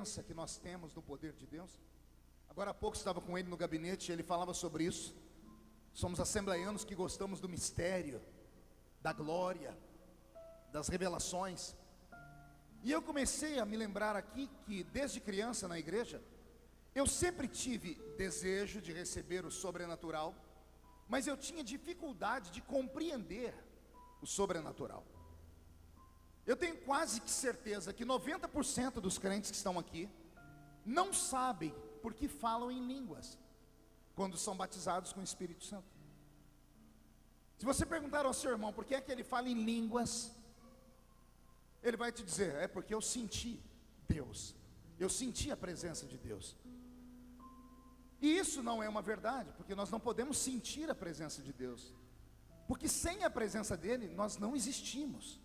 crença que nós temos no poder de Deus? Agora há pouco estava com ele no gabinete e ele falava sobre isso. Somos assembleianos que gostamos do mistério, da glória, das revelações. E eu comecei a me lembrar aqui que desde criança na igreja, eu sempre tive desejo de receber o sobrenatural, mas eu tinha dificuldade de compreender o sobrenatural. Eu tenho quase que certeza que 90% dos crentes que estão aqui não sabem porque falam em línguas quando são batizados com o Espírito Santo. Se você perguntar ao seu irmão por que é que ele fala em línguas, ele vai te dizer: é porque eu senti Deus, eu senti a presença de Deus. E isso não é uma verdade, porque nós não podemos sentir a presença de Deus, porque sem a presença dele nós não existimos.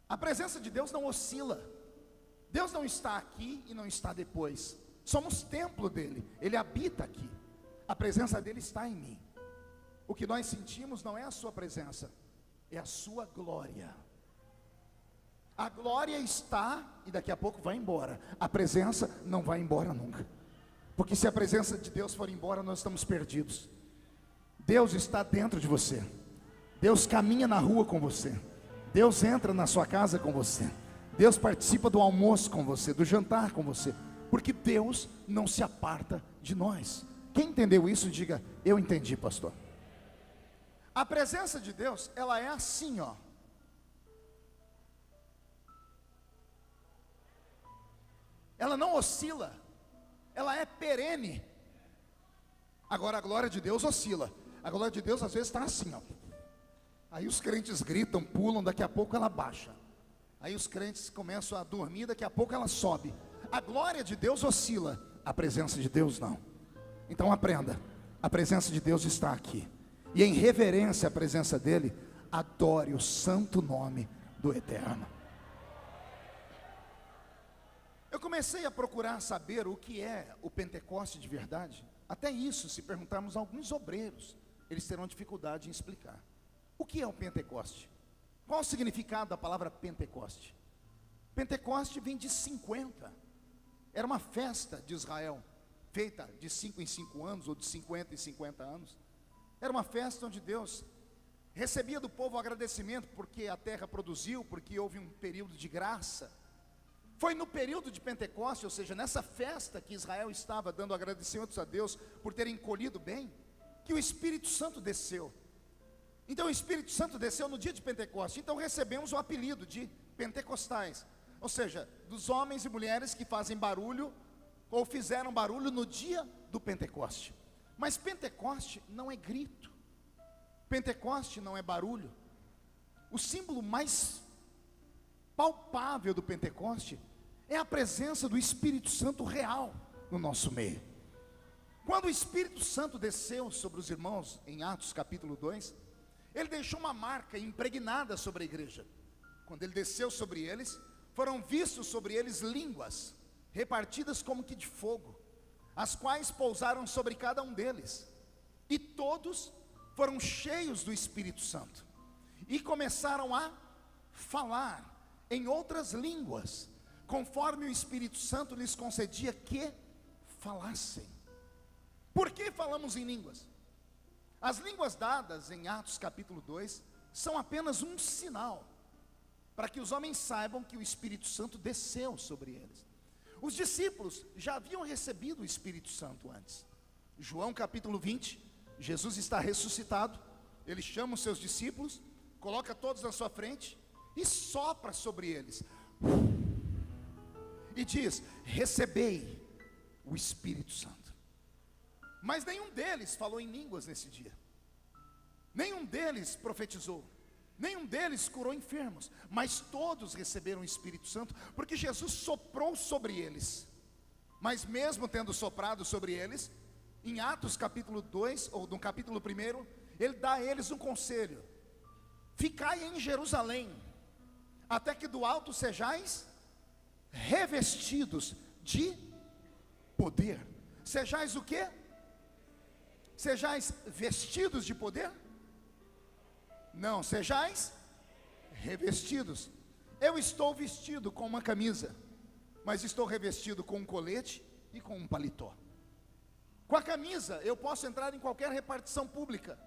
A presença de Deus não oscila. Deus não está aqui e não está depois. Somos templo dele, ele habita aqui. A presença dele está em mim. O que nós sentimos não é a sua presença, é a sua glória. A glória está e daqui a pouco vai embora. A presença não vai embora nunca. Porque se a presença de Deus for embora, nós estamos perdidos. Deus está dentro de você. Deus caminha na rua com você. Deus entra na sua casa com você. Deus participa do almoço com você, do jantar com você. Porque Deus não se aparta de nós. Quem entendeu isso, diga: eu entendi, pastor. A presença de Deus, ela é assim, ó. Ela não oscila. Ela é perene. Agora a glória de Deus oscila. A glória de Deus às vezes está assim, ó. Aí os crentes gritam, pulam, daqui a pouco ela baixa. Aí os crentes começam a dormir, daqui a pouco ela sobe. A glória de Deus oscila, a presença de Deus não. Então aprenda, a presença de Deus está aqui. E em reverência à presença dele, adore o santo nome do Eterno. Eu comecei a procurar saber o que é o Pentecoste de verdade. Até isso, se perguntarmos a alguns obreiros, eles terão dificuldade em explicar. O que é o Pentecoste? Qual o significado da palavra Pentecoste? Pentecoste vem de 50. Era uma festa de Israel, feita de 5 em 5 anos, ou de 50 em 50 anos. Era uma festa onde Deus recebia do povo agradecimento, porque a terra produziu, porque houve um período de graça. Foi no período de Pentecoste, ou seja, nessa festa que Israel estava dando agradecimentos a Deus por terem colhido bem, que o Espírito Santo desceu. Então o Espírito Santo desceu no dia de Pentecoste. Então recebemos o apelido de pentecostais, ou seja, dos homens e mulheres que fazem barulho, ou fizeram barulho no dia do Pentecoste. Mas Pentecoste não é grito, Pentecoste não é barulho. O símbolo mais palpável do Pentecoste é a presença do Espírito Santo real no nosso meio. Quando o Espírito Santo desceu sobre os irmãos, em Atos capítulo 2, ele deixou uma marca impregnada sobre a igreja. Quando ele desceu sobre eles, foram vistos sobre eles línguas, repartidas como que de fogo, as quais pousaram sobre cada um deles. E todos foram cheios do Espírito Santo, e começaram a falar em outras línguas, conforme o Espírito Santo lhes concedia que falassem. Por que falamos em línguas? As línguas dadas em Atos capítulo 2 são apenas um sinal para que os homens saibam que o Espírito Santo desceu sobre eles. Os discípulos já haviam recebido o Espírito Santo antes. João capítulo 20, Jesus está ressuscitado, ele chama os seus discípulos, coloca todos na sua frente e sopra sobre eles e diz: recebei o Espírito Santo. Mas nenhum deles falou em línguas nesse dia, nenhum deles profetizou, nenhum deles curou enfermos, mas todos receberam o Espírito Santo, porque Jesus soprou sobre eles. Mas mesmo tendo soprado sobre eles, em Atos capítulo 2, ou no capítulo 1, ele dá a eles um conselho: ficai em Jerusalém, até que do alto sejais revestidos de poder. Sejais o quê? Sejais vestidos de poder? Não, sejais revestidos. Eu estou vestido com uma camisa, mas estou revestido com um colete e com um paletó. Com a camisa eu posso entrar em qualquer repartição pública,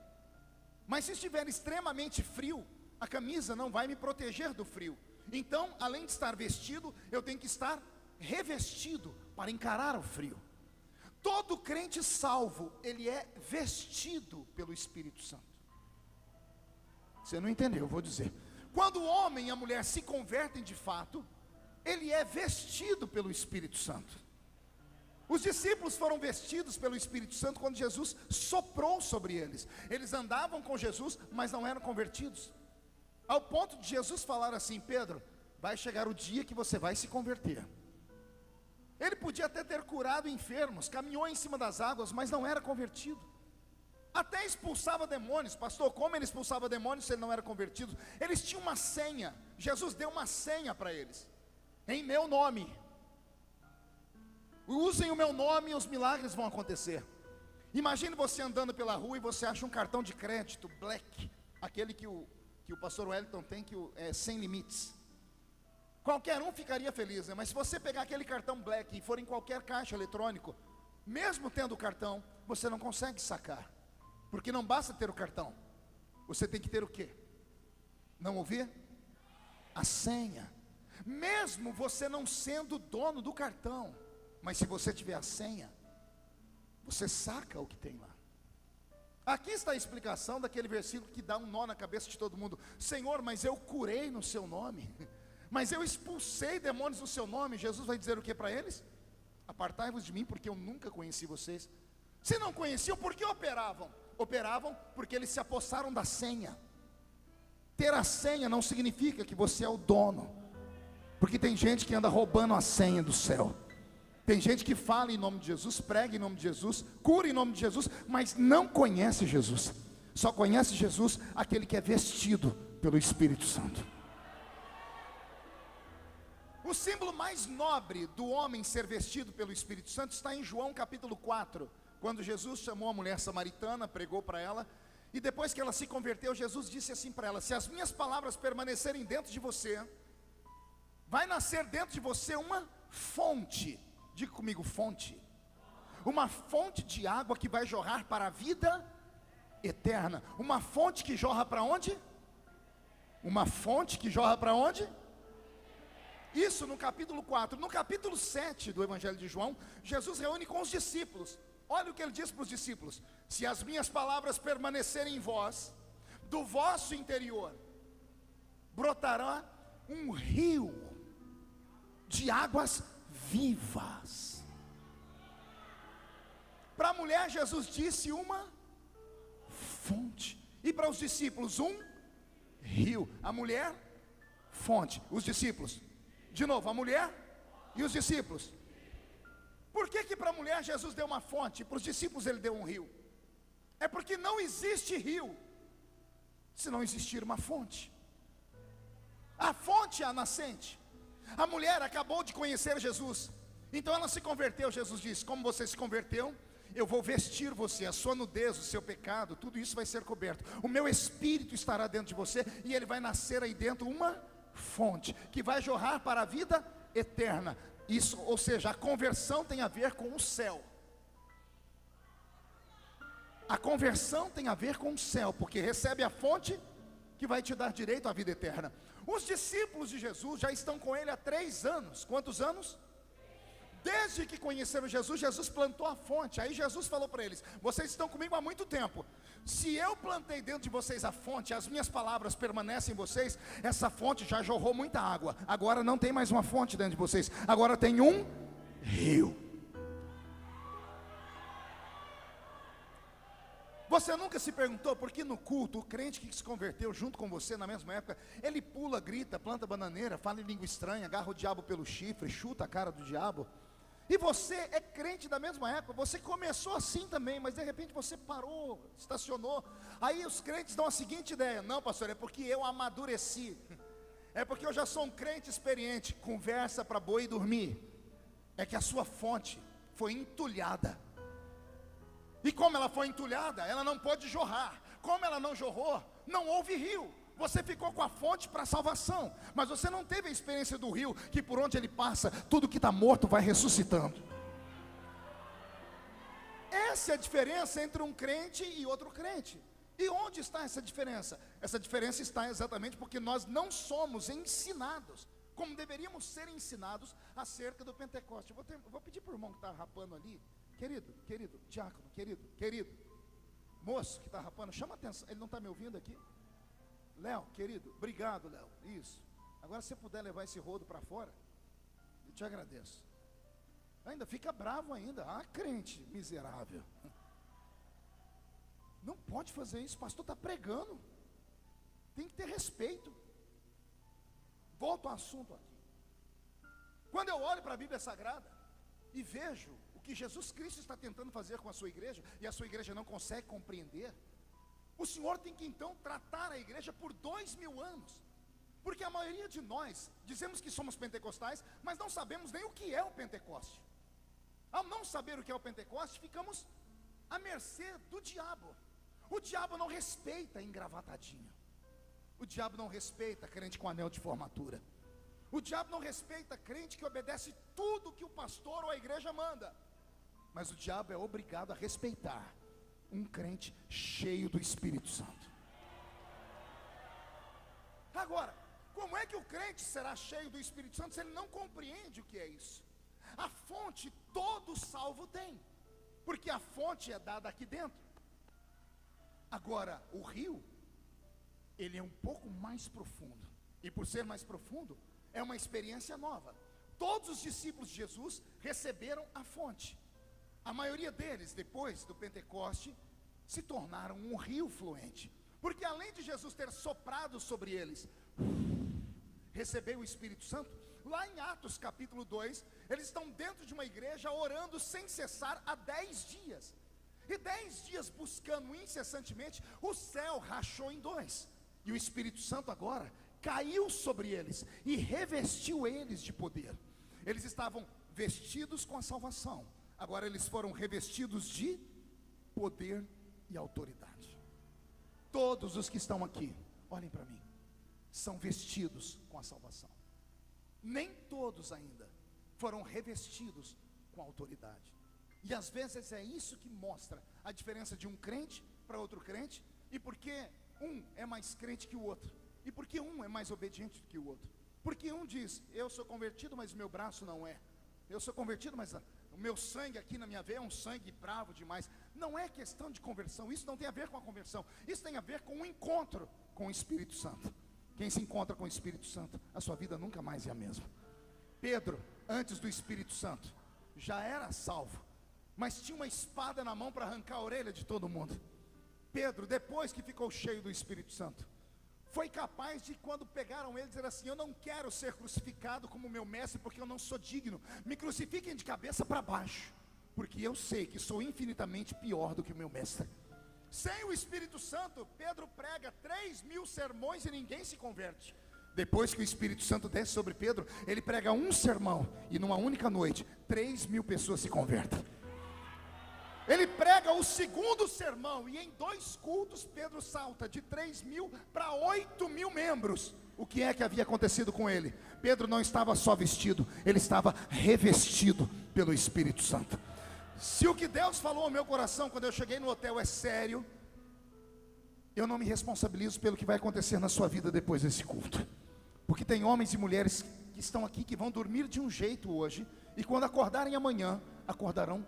mas se estiver extremamente frio, a camisa não vai me proteger do frio. Então, além de estar vestido, eu tenho que estar revestido para encarar o frio. Todo crente salvo, ele é vestido pelo Espírito Santo. Você não entendeu, eu vou dizer. Quando o homem e a mulher se convertem de fato, ele é vestido pelo Espírito Santo. Os discípulos foram vestidos pelo Espírito Santo quando Jesus soprou sobre eles. Eles andavam com Jesus, mas não eram convertidos. Ao ponto de Jesus falar assim: Pedro, vai chegar o dia que você vai se converter. Ele podia até ter curado enfermos, caminhou em cima das águas, mas não era convertido. Até expulsava demônios. Pastor, como ele expulsava demônios se ele não era convertido? Eles tinham uma senha. Jesus deu uma senha para eles: em meu nome, usem o meu nome e os milagres vão acontecer. Imagine você andando pela rua e você acha um cartão de crédito Black, aquele que o pastor Wellington tem, que é sem limites. Qualquer um ficaria feliz, né? Mas se você pegar aquele cartão Black e for em qualquer caixa eletrônico, mesmo tendo o cartão, você não consegue sacar, porque não basta ter o cartão, você tem que ter o quê? Não ouvir? A senha. Mesmo você não sendo dono do cartão, mas se você tiver a senha, você saca o que tem lá. Aqui está a explicação daquele versículo que dá um nó na cabeça de todo mundo: Senhor, mas eu curei no seu nome, mas eu expulsei demônios no seu nome. Jesus vai dizer o que para eles? Apartai-vos de mim, porque eu nunca conheci vocês. Se não conheciam, por que operavam? Operavam porque eles se apossaram da senha. Ter a senha não significa que você é o dono, porque tem gente que anda roubando a senha do céu. Tem gente que fala em nome de Jesus, prega em nome de Jesus, cura em nome de Jesus, mas não conhece Jesus. Só conhece Jesus aquele que é vestido pelo Espírito Santo. O símbolo mais nobre do homem ser vestido pelo Espírito Santo está em João capítulo 4, quando Jesus chamou a mulher samaritana, pregou para ela, e depois que ela se converteu, Jesus disse assim para ela: se as minhas palavras permanecerem dentro de você, vai nascer dentro de você uma fonte. Diga comigo, fonte. Uma fonte de água que vai jorrar para a vida eterna. Uma fonte que jorra para onde? Uma fonte que jorra para onde? Isso no capítulo 4. No capítulo 7 do Evangelho de João, Jesus reúne com os discípulos. Olha o que ele diz para os discípulos: se as minhas palavras permanecerem em vós, do vosso interior brotará um rio de águas vivas. Para a mulher, Jesus disse uma fonte, e para os discípulos um rio. A mulher, fonte. Os discípulos, de novo, a mulher e os discípulos. Por que para a mulher Jesus deu uma fonte, para os discípulos ele deu um rio? É porque não existe rio se não existir uma fonte. A fonte é a nascente. A mulher acabou de conhecer Jesus, então ela se converteu. Jesus disse: como você se converteu, eu vou vestir você, a sua nudez, o seu pecado, tudo isso vai ser coberto. O meu Espírito estará dentro de você, e ele vai nascer aí dentro uma fonte, que vai jorrar para a vida eterna. Isso, ou seja, a conversão tem a ver com o céu. A conversão tem a ver com o céu, porque recebe a fonte que vai te dar direito à vida eterna. Os discípulos de Jesus já estão com ele há 3 anos. Quantos anos? Desde que conheceram Jesus, Jesus plantou a fonte. Aí Jesus falou para eles: vocês estão comigo há muito tempo. Se eu plantei dentro de vocês a fonte, as minhas palavras permanecem em vocês, essa fonte já jorrou muita água. Agora não tem mais uma fonte dentro de vocês, agora tem um rio. Você nunca se perguntou por que no culto o crente que se converteu junto com você na mesma época, ele pula, grita, planta bananeira, fala em língua estranha, agarra o diabo pelo chifre, chuta a cara do diabo? E você é crente da mesma época, você começou assim também, mas de repente você parou, estacionou. Aí os crentes dão a seguinte ideia: não, pastor, é porque eu amadureci, é porque eu já sou um crente experiente. Conversa para boi dormir. É que a sua fonte foi entulhada. E como ela foi entulhada, ela não pode jorrar. Como ela não jorrou, não houve rio. Você ficou com a fonte para a salvação, mas você não teve a experiência do rio, que por onde ele passa, tudo que está morto vai ressuscitando. Essa é a diferença entre um crente e outro crente. E onde está essa diferença? Essa diferença está exatamente porque nós não somos ensinados como deveríamos ser ensinados acerca do Pentecostes. Vou pedir para o irmão que está rapando ali, querido, diácono, querido, moço que está rapando, chama atenção, ele não está me ouvindo aqui? Léo, querido, obrigado, Léo, isso. Agora se você puder levar esse rodo para fora, eu te agradeço. Ainda fica bravo ainda, crente miserável. Não pode fazer isso, o pastor está pregando. Tem que ter respeito. Volto ao assunto aqui. Quando eu olho para a Bíblia Sagrada e vejo o que Jesus Cristo está tentando fazer com a sua igreja, e a sua igreja não consegue compreender, o Senhor tem que então tratar a igreja por 2000 anos. Porque a maioria de nós dizemos que somos pentecostais, mas não sabemos nem o que é o Pentecoste. Ao não saber o que é o Pentecoste, ficamos à mercê do diabo. O diabo não respeita engravatadinho. O diabo não respeita crente com anel de formatura. O diabo não respeita crente que obedece tudo que o pastor ou a igreja manda. Mas o diabo é obrigado a respeitar um crente cheio do Espírito Santo. Agora, como é que o crente será cheio do Espírito Santo se ele não compreende o que é isso? A fonte todo salvo tem, porque a fonte é dada aqui dentro. Agora, o rio, ele é um pouco mais profundo, e por ser mais profundo, é uma experiência nova. Todos os discípulos de Jesus receberam a fonte. A maioria deles, depois do Pentecoste, se tornaram um rio fluente, porque além de Jesus ter soprado sobre eles, recebeu o Espírito Santo. Lá em Atos capítulo 2, eles estão dentro de uma igreja orando sem cessar há 10 dias. E 10 dias buscando incessantemente, o céu rachou em dois. E o Espírito Santo agora caiu sobre eles e revestiu eles de poder. Eles estavam vestidos com a salvação, agora eles foram revestidos de poder e autoridade. Todos os que estão aqui, olhem para mim, são vestidos com a salvação. Nem todos ainda foram revestidos com autoridade. E às vezes é isso que mostra a diferença de um crente para outro crente, e porque um é mais crente que o outro, e porque um é mais obediente do que o outro. Porque um diz, eu sou convertido, mas o meu braço não é. Eu sou convertido, mas o meu sangue aqui na minha veia é um sangue bravo demais. Não é questão de conversão, isso não tem a ver com a conversão. Isso tem a ver com o encontro com o Espírito Santo. Quem se encontra com o Espírito Santo, a sua vida nunca mais é a mesma. Pedro, antes do Espírito Santo, já era salvo, mas tinha uma espada na mão para arrancar a orelha de todo mundo. Pedro, depois que ficou cheio do Espírito Santo, foi capaz de, quando pegaram ele, dizer assim, eu não quero ser crucificado como meu mestre, porque eu não sou digno. Me crucifiquem de cabeça para baixo, porque eu sei que sou infinitamente pior do que o meu mestre. Sem o Espírito Santo, Pedro prega 3.000 sermões e ninguém se converte. Depois que o Espírito Santo desce sobre Pedro, ele prega um sermão, e numa única noite, 3.000 pessoas se convertem. Ele prega o segundo sermão, e em 2 cultos, Pedro salta de 3.000 para 8.000 membros. O que é que havia acontecido com ele? Pedro não estava só vestido, ele estava revestido pelo Espírito Santo. Se o que Deus falou ao meu coração quando eu cheguei no hotel é sério, eu não me responsabilizo pelo que vai acontecer na sua vida depois desse culto. Porque tem homens e mulheres que estão aqui, que vão dormir de um jeito hoje, e quando acordarem amanhã, acordarão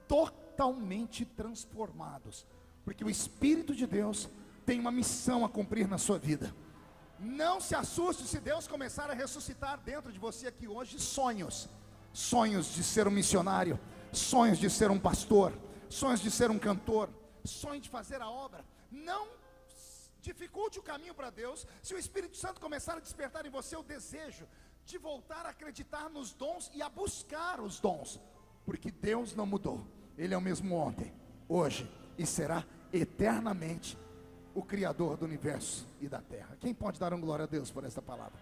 totalmente transformados, porque o Espírito de Deus tem uma missão a cumprir na sua vida. Não se assuste se Deus começar a ressuscitar dentro de você aqui hoje sonhos de ser um missionário, sonhos de ser um pastor, sonhos de ser um cantor, sonho de fazer a obra. Não dificulte o caminho para Deus se o Espírito Santo começar a despertar em você o desejo de voltar a acreditar nos dons e a buscar os dons, porque Deus não mudou. Ele é o mesmo ontem, hoje e será eternamente o Criador do universo e da terra. Quem pode dar glória a Deus por esta palavra?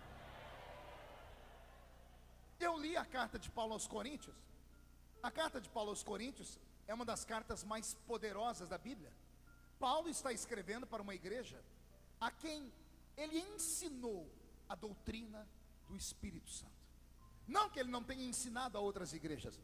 Eu li a carta de Paulo aos Coríntios. A carta de Paulo aos Coríntios é uma das cartas mais poderosas da Bíblia. Paulo está escrevendo para uma igreja a quem ele ensinou a doutrina do Espírito Santo. Não que ele não tenha ensinado a outras igrejas,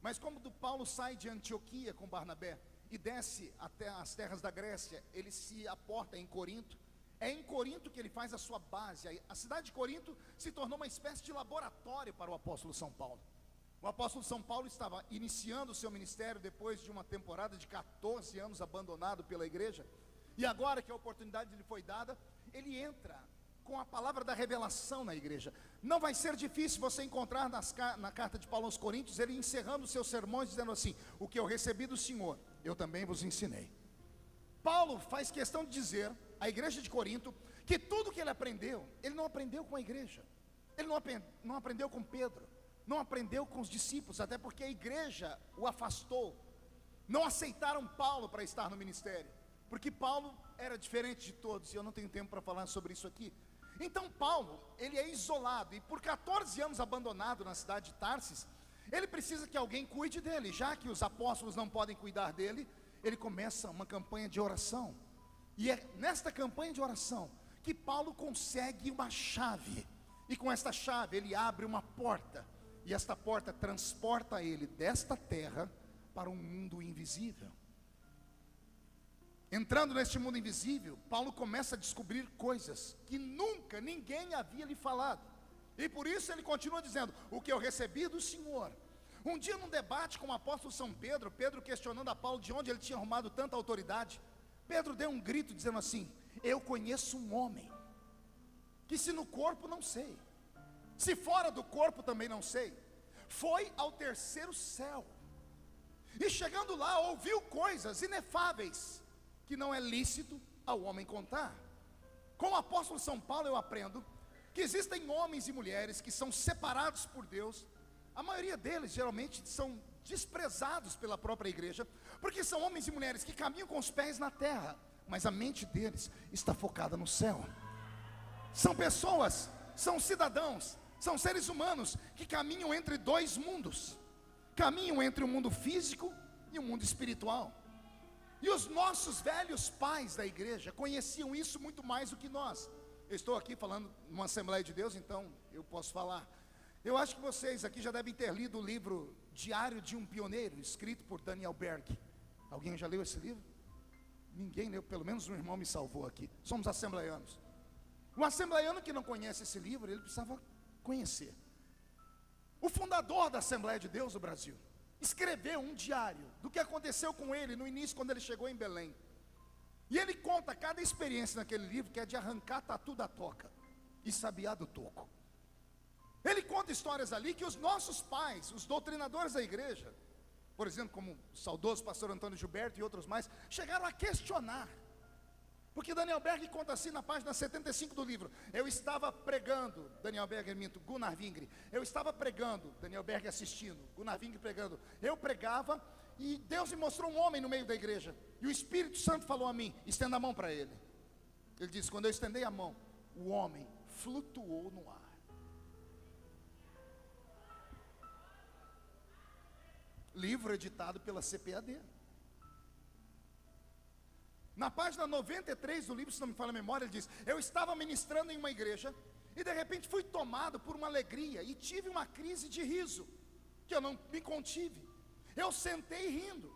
mas como Paulo sai de Antioquia com Barnabé e desce até as terras da Grécia, ele se aporta em Corinto. É em Corinto que ele faz a sua base. A cidade de Corinto se tornou uma espécie de laboratório para o apóstolo São Paulo. O apóstolo São Paulo estava iniciando o seu ministério depois de uma temporada de 14 anos abandonado pela igreja. E agora que a oportunidade lhe foi dada, ele entra com a palavra da revelação na igreja. Não vai ser difícil você encontrar na carta de Paulo aos Coríntios, ele encerrando os seus sermões, dizendo assim: o que eu recebi do Senhor, eu também vos ensinei. Paulo faz questão de dizer à igreja de Corinto que tudo que ele aprendeu, ele não aprendeu com a igreja. Ele não aprendeu com Pedro, não aprendeu com os discípulos, até porque a igreja o afastou. Não aceitaram Paulo para estar no ministério, porque Paulo era diferente de todos, e eu não tenho tempo para falar sobre isso aqui. Então Paulo, ele é isolado, e por 14 anos abandonado na cidade de Tarsis, ele precisa que alguém cuide dele. Já que os apóstolos não podem cuidar dele, ele começa uma campanha de oração. E é nesta campanha de oração que Paulo consegue uma chave, e com esta chave ele abre uma porta, e esta porta transporta ele desta terra para um mundo invisível. Entrando neste mundo invisível, Paulo começa a descobrir coisas que nunca ninguém havia lhe falado. E por isso ele continua dizendo: o que eu recebi do Senhor. Um dia num debate com o apóstolo São Pedro, Pedro questionando a Paulo de onde ele tinha arrumado tanta autoridade, Pedro deu um grito dizendo assim: eu conheço um homem, que se no corpo não sei, se fora do corpo também não sei, foi ao terceiro céu, e chegando lá ouviu coisas inefáveis, que não é lícito ao homem contar. Com o apóstolo São Paulo eu aprendo que existem homens e mulheres que são separados por Deus. A maioria deles geralmente são desprezados pela própria igreja, porque são homens e mulheres que caminham com os pés na terra, mas a mente deles está focada no céu. São pessoas, são cidadãos, são seres humanos que caminham entre dois mundos, caminham entre o mundo físico e o mundo espiritual. E os nossos velhos pais da igreja conheciam isso muito mais do que nós. Eu estou aqui falando numa Assembleia de Deus, então eu posso falar. Eu acho que vocês aqui já devem ter lido o livro Diário de um Pioneiro, escrito por Daniel Berg. Alguém já leu esse livro? Ninguém leu, pelo menos um irmão me salvou aqui. Somos assembleianos. O assembleiano que não conhece esse livro, ele precisava conhecer. O fundador da Assembleia de Deus do Brasil escreveu um diário do que aconteceu com ele no início, quando ele chegou em Belém. E ele conta cada experiência naquele livro, que é de arrancar tatu da toca e sabiá do toco. Ele conta histórias ali que os nossos pais, os doutrinadores da igreja, por exemplo, como o saudoso pastor Antônio Gilberto e outros mais, chegaram a questionar. Porque Daniel Berg conta assim na página 75 do livro: eu estava pregando, Daniel Berg minto, Gunnar Vingre, eu estava pregando, Daniel Berg assistindo, Gunnar Vingre pregando, eu pregava e Deus me mostrou um homem no meio da igreja, e o Espírito Santo falou a mim: estenda a mão para ele. Ele disse: quando eu estendei a mão, o homem flutuou no ar. Livro editado pela CPAD. Na página 93 do livro, se não me falha a memória, ele diz: eu estava ministrando em uma igreja e de repente fui tomado por uma alegria e tive uma crise de riso, que eu não me contive. Eu sentei rindo,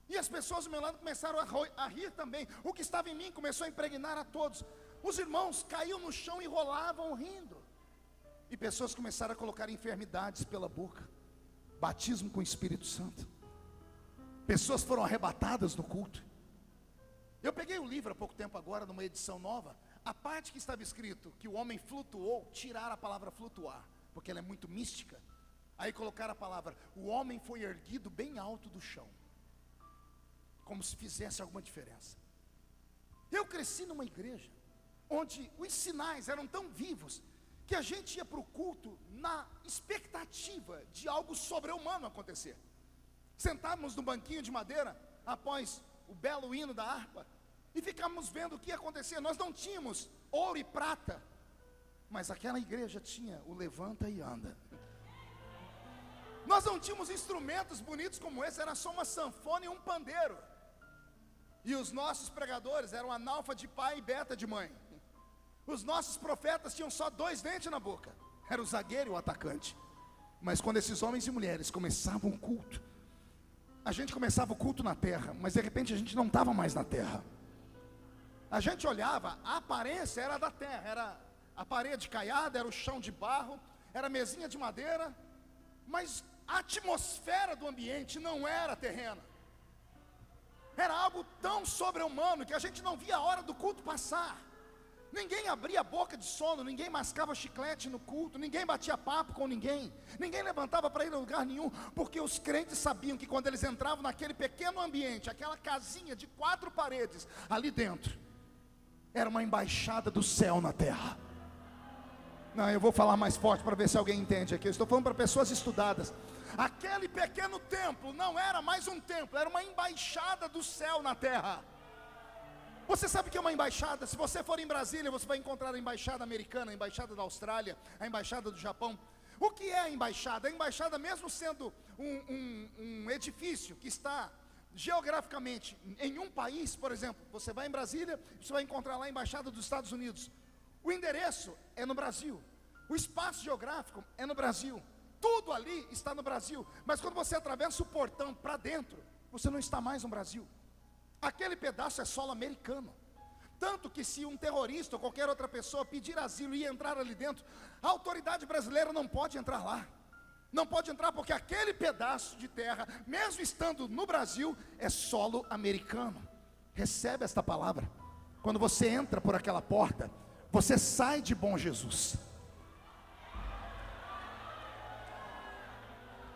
e as pessoas do meu lado começaram a rir também. O que estava em mim começou a impregnar a todos. Os irmãos caíam no chão e rolavam rindo, e pessoas começaram a colocar enfermidades pela boca. Batismo com o Espírito Santo. Pessoas foram arrebatadas no culto. Eu peguei o livro há pouco tempo agora, numa edição nova. A parte que estava escrito que o homem flutuou, tiraram a palavra flutuar, porque ela é muito mística. Aí colocaram a palavra: o homem foi erguido bem alto do chão, como se fizesse alguma diferença. Eu cresci numa igreja onde os sinais eram tão vivos que a gente ia para o culto na expectativa de algo sobre-humano acontecer. Sentávamos no banquinho de madeira após o belo hino da harpa e ficávamos vendo o que ia acontecer. Nós não tínhamos ouro e prata, mas aquela igreja tinha o levanta e anda. Nós não tínhamos instrumentos bonitos como esse, era só uma sanfona e um pandeiro. E os nossos pregadores eram analfa de pai e beta de mãe. Os nossos profetas tinham só 2 dentes na boca, era o zagueiro e o atacante. Mas quando esses homens e mulheres começavam o culto, a gente começava o culto na terra, mas de repente a gente não estava mais na terra. A gente olhava, a aparência era da terra, era a parede caiada, era o chão de barro, era a mesinha de madeira, mas a atmosfera do ambiente não era terrena. Era algo tão sobre-humano que a gente não via a hora do culto passar. Ninguém abria a boca de sono, ninguém mascava chiclete no culto, ninguém batia papo com ninguém, ninguém levantava para ir a lugar nenhum, porque os crentes sabiam que quando eles entravam naquele pequeno ambiente, aquela casinha de 4 paredes, ali dentro, era uma embaixada do céu na terra. Não, eu vou falar mais forte para ver se alguém entende aqui. Eu estou falando para pessoas estudadas. Aquele pequeno templo não era mais um templo, era uma embaixada do céu na terra. Você sabe o que é uma embaixada? Se você for em Brasília, você vai encontrar a embaixada americana, a embaixada da Austrália, a embaixada do Japão. O que é a embaixada? A embaixada, mesmo sendo um edifício que está geograficamente em um país, por exemplo, você vai em Brasília, você vai encontrar lá a embaixada dos Estados Unidos. O endereço é no Brasil, o espaço geográfico é no Brasil, tudo ali está no Brasil. Mas quando você atravessa o portão para dentro, você não está mais no Brasil. Aquele pedaço é solo americano. Tanto que se um terrorista ou qualquer outra pessoa pedir asilo e entrar ali dentro, a autoridade brasileira não pode entrar lá. Não pode entrar porque aquele pedaço de terra, mesmo estando no Brasil, é solo americano. Recebe esta palavra. Quando você entra por aquela porta, você sai de Bom Jesus.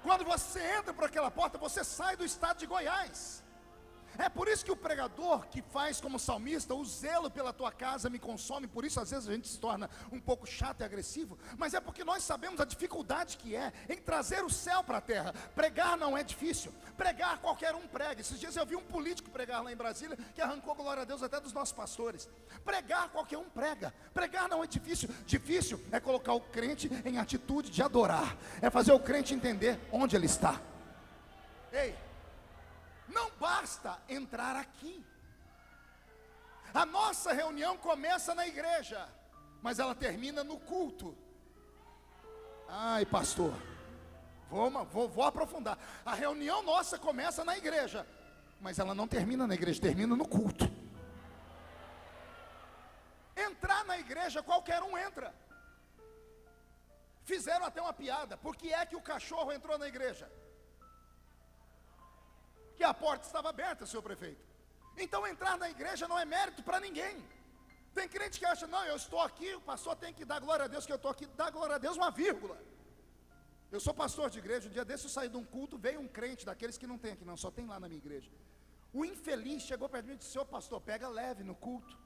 Quando você entra por aquela porta, você sai do estado de Goiás. É por isso que o pregador que faz como salmista, o zelo pela tua casa me consome. Por isso às vezes a gente se torna um pouco chato e agressivo. Mas é porque nós sabemos a dificuldade que é em trazer o céu para a terra. Pregar não é difícil, pregar qualquer um prega. Esses dias eu vi um político pregar lá em Brasília, que arrancou, glória a Deus, até dos nossos pastores. Pregar qualquer um prega, pregar não é difícil. Difícil é colocar o crente em atitude de adorar, é fazer o crente entender onde ele está. Ei, não basta entrar aqui. A nossa reunião começa na igreja, mas ela termina no culto. Ai, pastor, vou aprofundar. A reunião nossa começa na igreja, mas ela não termina na igreja, termina no culto. Entrar na igreja, qualquer um entra. Fizeram até uma piada: por que é que o cachorro entrou na igreja? Que a porta estava aberta, senhor prefeito. Então entrar na igreja não é mérito para ninguém. Tem crente que acha, não, eu estou aqui, o pastor tem que dar glória a Deus que eu estou aqui. Dá glória a Deus uma vírgula. Eu sou pastor de igreja, um dia desse eu saí de um culto, veio um crente daqueles que não tem aqui não, só tem lá na minha igreja. O infeliz chegou perto de mim e disse: senhor pastor, pega leve no culto.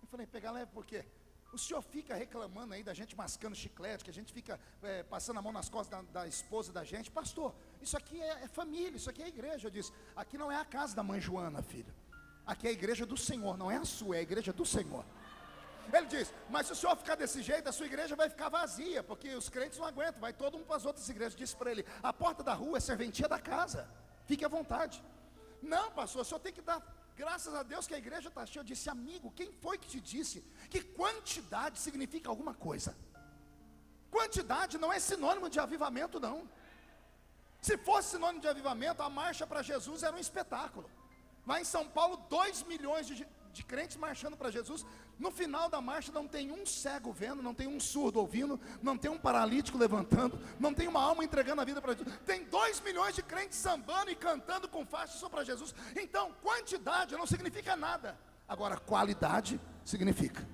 Eu falei: pegar leve por quê? O senhor fica reclamando aí da gente mascando chiclete, que a gente fica passando a mão nas costas da esposa da gente. Pastor, isso aqui é família, isso aqui é igreja. Eu disse: aqui não é a casa da mãe Joana, filho. Aqui é a igreja do Senhor, não é a sua, é a igreja do Senhor. Ele diz: mas se o senhor ficar desse jeito, a sua igreja vai ficar vazia, porque os crentes não aguentam, vai todo mundo para as outras igrejas. Eu disse para ele: a porta da rua é serventia da casa, fique à vontade. Não, pastor, o senhor tem que dar graças a Deus que a igreja está cheia. Eu disse: amigo, quem foi que te disse que quantidade significa alguma coisa? Quantidade não é sinônimo de avivamento, não. Se fosse sinônimo de avivamento, a marcha para Jesus era um espetáculo. Lá em São Paulo, 2 milhões de crentes marchando para Jesus. No final da marcha não tem um cego vendo, não tem um surdo ouvindo, não tem um paralítico levantando, não tem uma alma entregando a vida para Jesus. Tem 2 milhões de crentes sambando e cantando com faixa só para Jesus. Então, quantidade não significa nada. Agora, qualidade significa.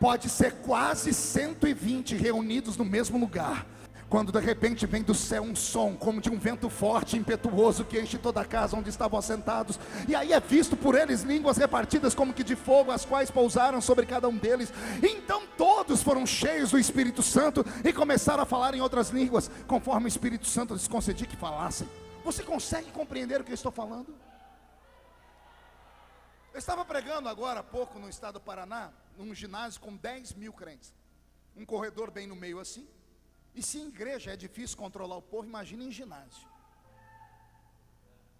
Pode ser quase 120 reunidos no mesmo lugar. Quando de repente vem do céu um som como de um vento forte e impetuoso que enche toda a casa onde estavam assentados, e aí é visto por eles línguas repartidas como que de fogo, as quais pousaram sobre cada um deles. Então todos foram cheios do Espírito Santo e começaram a falar em outras línguas, conforme o Espírito Santo lhes concedia que falassem. Você consegue compreender o que eu estou falando? Eu estava pregando agora há pouco no estado do Paraná, num ginásio com 10 mil crentes, um corredor bem no meio assim. E se em igreja é difícil controlar o povo, imagina em ginásio.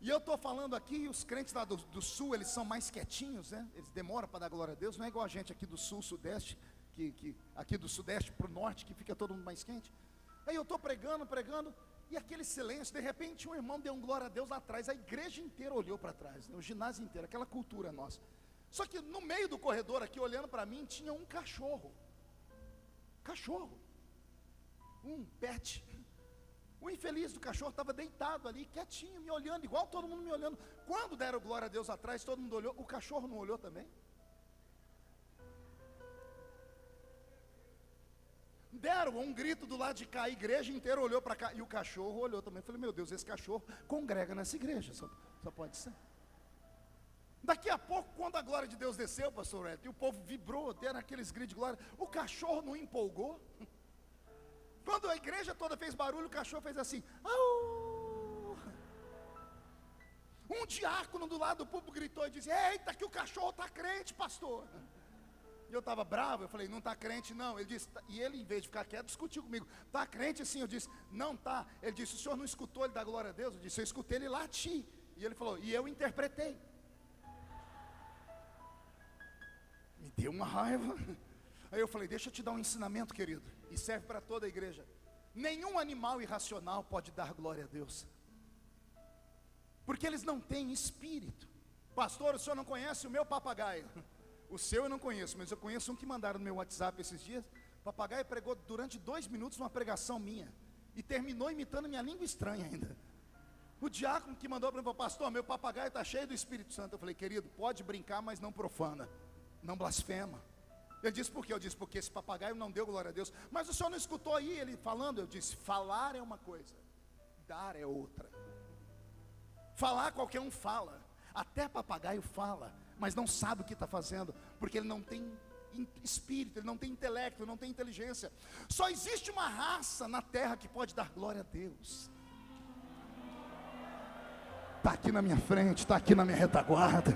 E eu estou falando aqui, os crentes lá do sul, eles são mais quietinhos, né? Eles demoram para dar glória a Deus. Não é igual a gente aqui do sul, sudeste, que aqui do sudeste para o norte, que fica todo mundo mais quente. Aí eu estou pregando, e aquele silêncio, de repente um irmão deu um glória a Deus lá atrás, a igreja inteira olhou para trás, né? O ginásio inteiro, aquela cultura nossa. Só que no meio do corredor aqui, olhando para mim, tinha um cachorro, um pet. O infeliz do cachorro estava deitado ali, quietinho, me olhando, igual todo mundo me olhando. Quando deram glória a Deus atrás, todo mundo olhou, o cachorro não olhou também? Deram um grito do lado de cá, a igreja inteira olhou para cá, e o cachorro olhou também. Eu falei, meu Deus, esse cachorro congrega nessa igreja, só pode ser. Daqui a pouco, quando a glória de Deus desceu, pastor Ed, e o povo vibrou, deram aqueles gritos de glória, o cachorro não empolgou. Quando a igreja toda fez barulho, o cachorro fez assim, au! Um diácono do lado do público gritou e disse, eita, que o cachorro está crente, pastor. E eu estava bravo, eu falei, não está crente não. Ele disse, e ele em vez de ficar quieto, discutiu comigo, está crente sim? Eu disse, não está. Ele disse, o senhor não escutou ele dar glória a Deus? Eu disse, eu escutei ele latir. E ele falou, e eu interpretei. Me deu uma raiva. Aí eu falei, deixa eu te dar um ensinamento, querido, e serve para toda a igreja. Nenhum animal irracional pode dar glória a Deus, porque eles não têm espírito. Pastor, o senhor não conhece o meu papagaio? O seu eu não conheço, mas eu conheço um que mandaram no meu WhatsApp esses dias. O papagaio pregou durante 2 minutos uma pregação minha, e terminou imitando minha língua estranha ainda. O diácono que mandou para mim, pastor, meu papagaio está cheio do Espírito Santo. Eu falei, querido, pode brincar, mas não profana, não blasfema. Ele disse, por quê? Eu disse, porque esse papagaio não deu glória a Deus. Mas o senhor não escutou aí ele falando? Eu disse, falar é uma coisa, dar é outra. Falar qualquer um fala, até papagaio fala, mas não sabe o que está fazendo, porque ele não tem espírito, ele não tem intelecto, não tem inteligência. Só existe uma raça na terra que pode dar glória a Deus. Está aqui na minha frente, está aqui na minha retaguarda.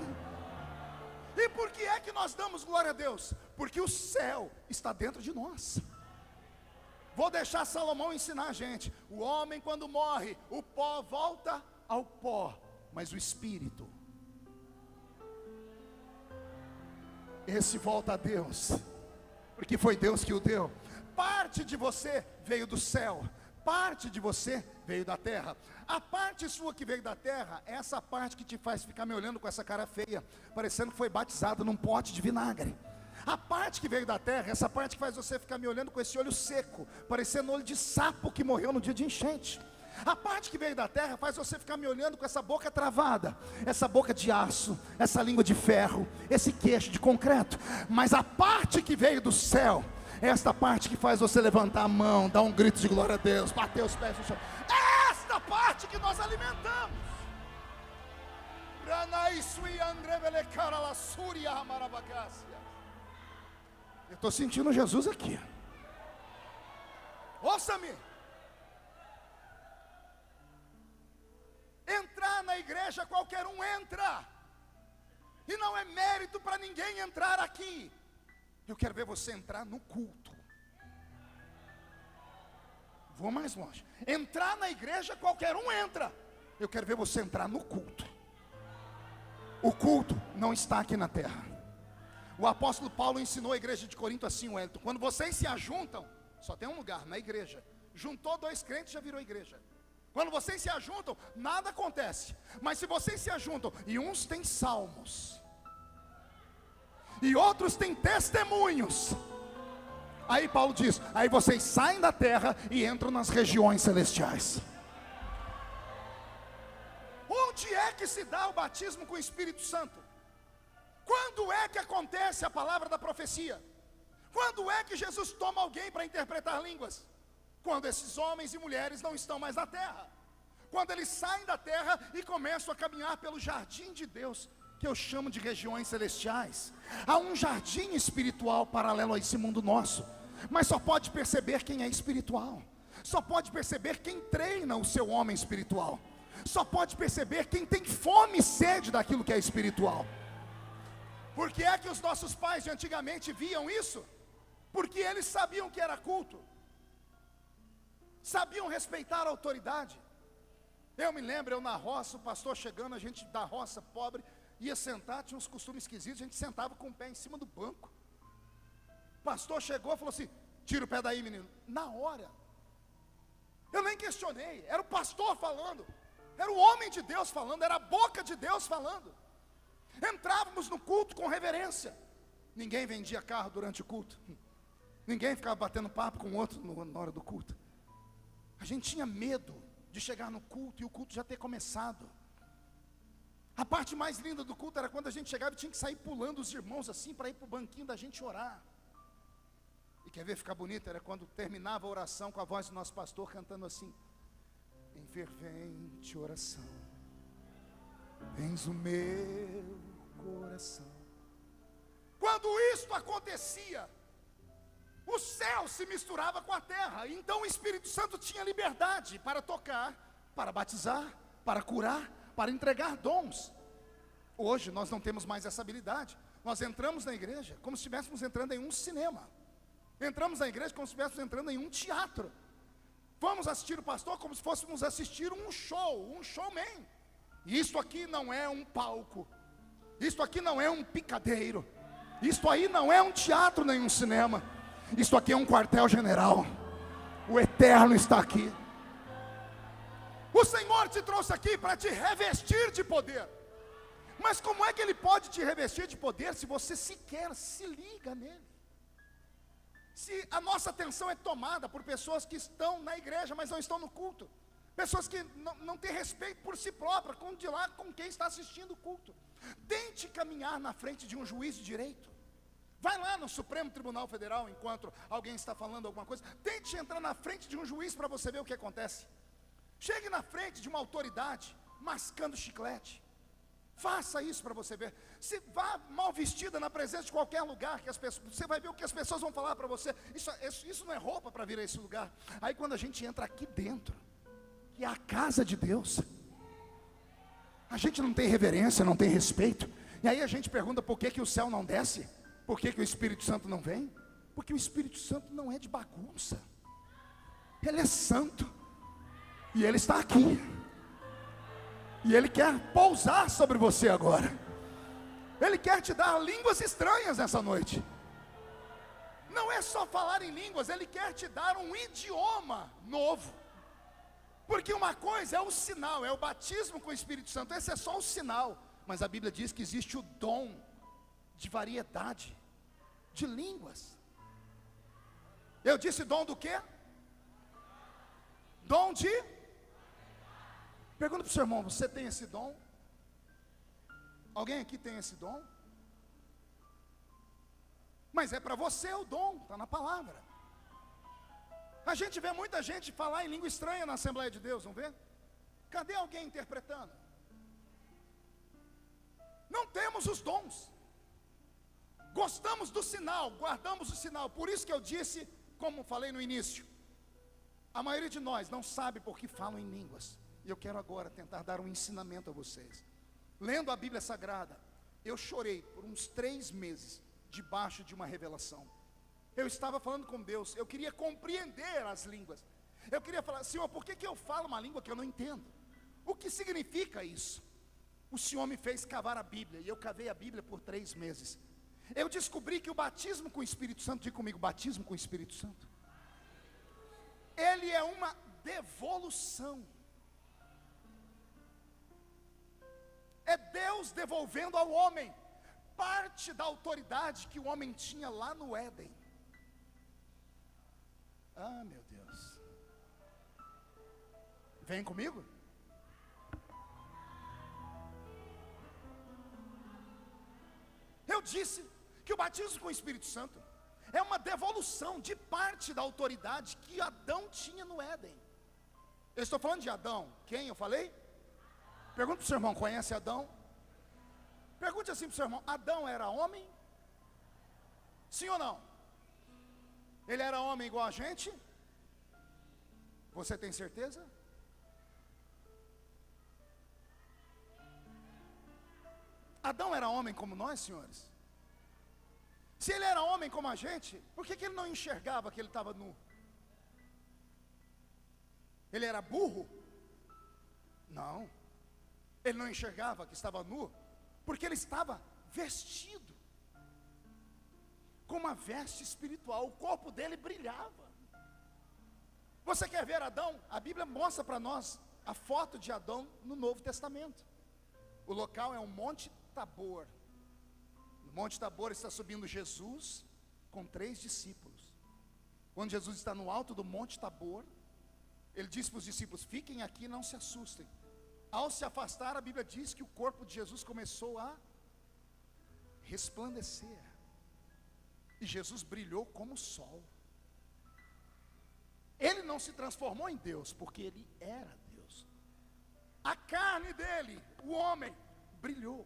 E por que é que nós damos glória a Deus? Porque o céu está dentro de nós. Vou deixar Salomão ensinar a gente. O homem quando morre, o pó volta ao pó, mas o espírito, esse volta a Deus, porque foi Deus que o deu. Parte de você veio do céu, parte de você veio da terra. A parte sua que veio da terra é essa parte que te faz ficar me olhando com essa cara feia, parecendo que foi batizado num pote de vinagre. A parte que veio da terra é essa parte que faz você ficar me olhando com esse olho seco, parecendo olho de sapo que morreu no dia de enchente. A parte que veio da terra faz você ficar me olhando com essa boca travada, essa boca de aço, essa língua de ferro, esse queixo de concreto. Mas a parte que veio do céu é esta parte que faz você levantar a mão, dar um grito de glória a Deus, bater os pés no chão. É esta parte que nós alimentamos. Eu estou sentindo Jesus aqui. Ouça-me. Entrar na igreja qualquer um entra, e não é mérito para ninguém entrar aqui. Eu quero ver você entrar no culto. Vou mais longe. Entrar na igreja qualquer um entra. Eu quero ver você entrar no culto. O culto não está aqui na terra. O apóstolo Paulo ensinou a igreja de Corinto assim, Wellington: quando vocês se ajuntam, só tem um lugar, na igreja. Juntou 2 crentes, já virou igreja. Quando vocês se ajuntam, nada acontece. Mas se vocês se ajuntam, e uns têm salmos, e outros têm testemunhos, aí Paulo diz, aí vocês saem da terra e entram nas regiões celestiais. Onde é que se dá o batismo com o Espírito Santo? Quando é que acontece a palavra da profecia? Quando é que Jesus toma alguém para interpretar línguas? Quando esses homens e mulheres não estão mais na terra. Quando eles saem da terra e começam a caminhar pelo jardim de Deus, que eu chamo de regiões celestiais. Há um jardim espiritual paralelo a esse mundo nosso, mas só pode perceber quem é espiritual. Só pode perceber quem treina o seu homem espiritual. Só pode perceber quem tem fome e sede daquilo que é espiritual. Por que é que os nossos pais de antigamente viam isso? Porque eles sabiam que era culto, sabiam respeitar a autoridade. Eu me lembro, eu na roça, o pastor chegando, a gente da roça pobre, ia sentar, tinha uns costumes esquisitos, a gente sentava com o pé em cima do banco. O pastor chegou e falou assim: tira o pé daí, menino. Na hora, eu nem questionei, era o pastor falando, era o homem de Deus falando, era a boca de Deus falando. Entrávamos no culto com reverência. Ninguém vendia carro durante o culto, ninguém ficava batendo papo com o outro na hora do culto. A gente tinha medo de chegar no culto e o culto já ter começado. A parte mais linda do culto era quando a gente chegava e tinha que sair pulando os irmãos assim para ir para o banquinho da gente orar. E quer ver ficar bonito? Era quando terminava a oração com a voz do nosso pastor cantando assim: em fervente oração tens o meu coração. Quando isto acontecia, o céu se misturava com a terra. Então o Espírito Santo tinha liberdade para tocar, para batizar, para curar, para entregar dons. Hoje nós não temos mais essa habilidade. Nós entramos na igreja como se estivéssemos entrando em um cinema. Entramos na igreja como se estivéssemos entrando em um teatro. Vamos assistir o pastor como se fôssemos assistir um showman. E isto aqui não é um palco. Isto aqui não é um picadeiro. Isto aí não é um teatro nem um cinema. Isto aqui é um quartel-general. O Eterno está aqui. O Senhor te trouxe aqui para te revestir de poder. Mas como é que Ele pode te revestir de poder se você sequer se liga nele? Se a nossa atenção é tomada por pessoas que estão na igreja, mas não estão no culto. Pessoas que não têm respeito por si próprias, com quem está assistindo o culto. Tente caminhar na frente de um juiz de direito. Vai lá no Supremo Tribunal Federal, enquanto alguém está falando alguma coisa. Tente entrar na frente de um juiz para você ver o que acontece. Chegue na frente de uma autoridade, mascando chiclete. Faça isso para você ver. Se vá mal vestida na presença de qualquer lugar, que as pessoas, você vai ver o que as pessoas vão falar para você. Isso não é roupa para vir a esse lugar. Aí quando a gente entra aqui dentro, que é a casa de Deus, a gente não tem reverência, não tem respeito. E aí a gente pergunta por que o céu não desce? Por que o Espírito Santo não vem? Porque o Espírito Santo não é de bagunça. Ele é santo. E Ele está aqui. E Ele quer pousar sobre você agora. Ele quer te dar línguas estranhas nessa noite. Não é só falar em línguas, Ele quer te dar um idioma novo. Porque uma coisa é o sinal, é o batismo com o Espírito Santo. Esse é só o sinal. Mas a Bíblia diz que existe o dom de variedade de línguas. Eu disse dom do quê? Dom de? Pergunta para o seu irmão: você tem esse dom? Alguém aqui tem esse dom? Mas é para você o dom, está na palavra. A gente vê muita gente falar em língua estranha na Assembleia de Deus, não vê? Cadê alguém interpretando? Não temos os dons. Gostamos do sinal, guardamos o sinal. Por isso que eu disse, como falei no início, a maioria de nós não sabe por que falam em línguas. E eu quero agora tentar dar um ensinamento a vocês. Lendo a Bíblia Sagrada, eu chorei por uns 3 meses debaixo de uma revelação. Eu estava falando com Deus, eu queria compreender as línguas. Eu queria falar: Senhor, por que eu falo uma língua que eu não entendo? O que significa isso? O Senhor me fez cavar a Bíblia, e eu cavei a Bíblia por 3 meses. Eu descobri que o batismo com o Espírito Santo, diga comigo, batismo com o Espírito Santo, ele é uma devolução. É Deus devolvendo ao homem parte da autoridade que o homem tinha lá no Éden. Ah, meu Deus. Vem comigo? Eu disse que o batismo com o Espírito Santo é uma devolução de parte da autoridade que Adão tinha no Éden. Eu estou falando de Adão. Quem eu falei? Pergunta para o seu irmão: conhece Adão? Pergunte assim para o seu irmão: Adão era homem? Sim ou não? Ele era homem igual a gente? Você tem certeza? Adão era homem como nós, senhores? Se ele era homem como a gente, por que ele não enxergava que ele estava nu? Ele era burro? Não, ele não enxergava que estava nu, porque ele estava vestido com uma veste espiritual, o corpo dele brilhava. Você quer ver Adão? A Bíblia mostra para nós a foto de Adão no Novo Testamento. O local é o Monte Tabor. No Monte Tabor está subindo Jesus com 3 discípulos. Quando Jesus está no alto do Monte Tabor, ele disse para os discípulos: fiquem aqui, não se assustem. Ao se afastar, a Bíblia diz que o corpo de Jesus começou a resplandecer, e Jesus brilhou como o sol. Ele não se transformou em Deus, porque ele era Deus. A carne dele, o homem, brilhou,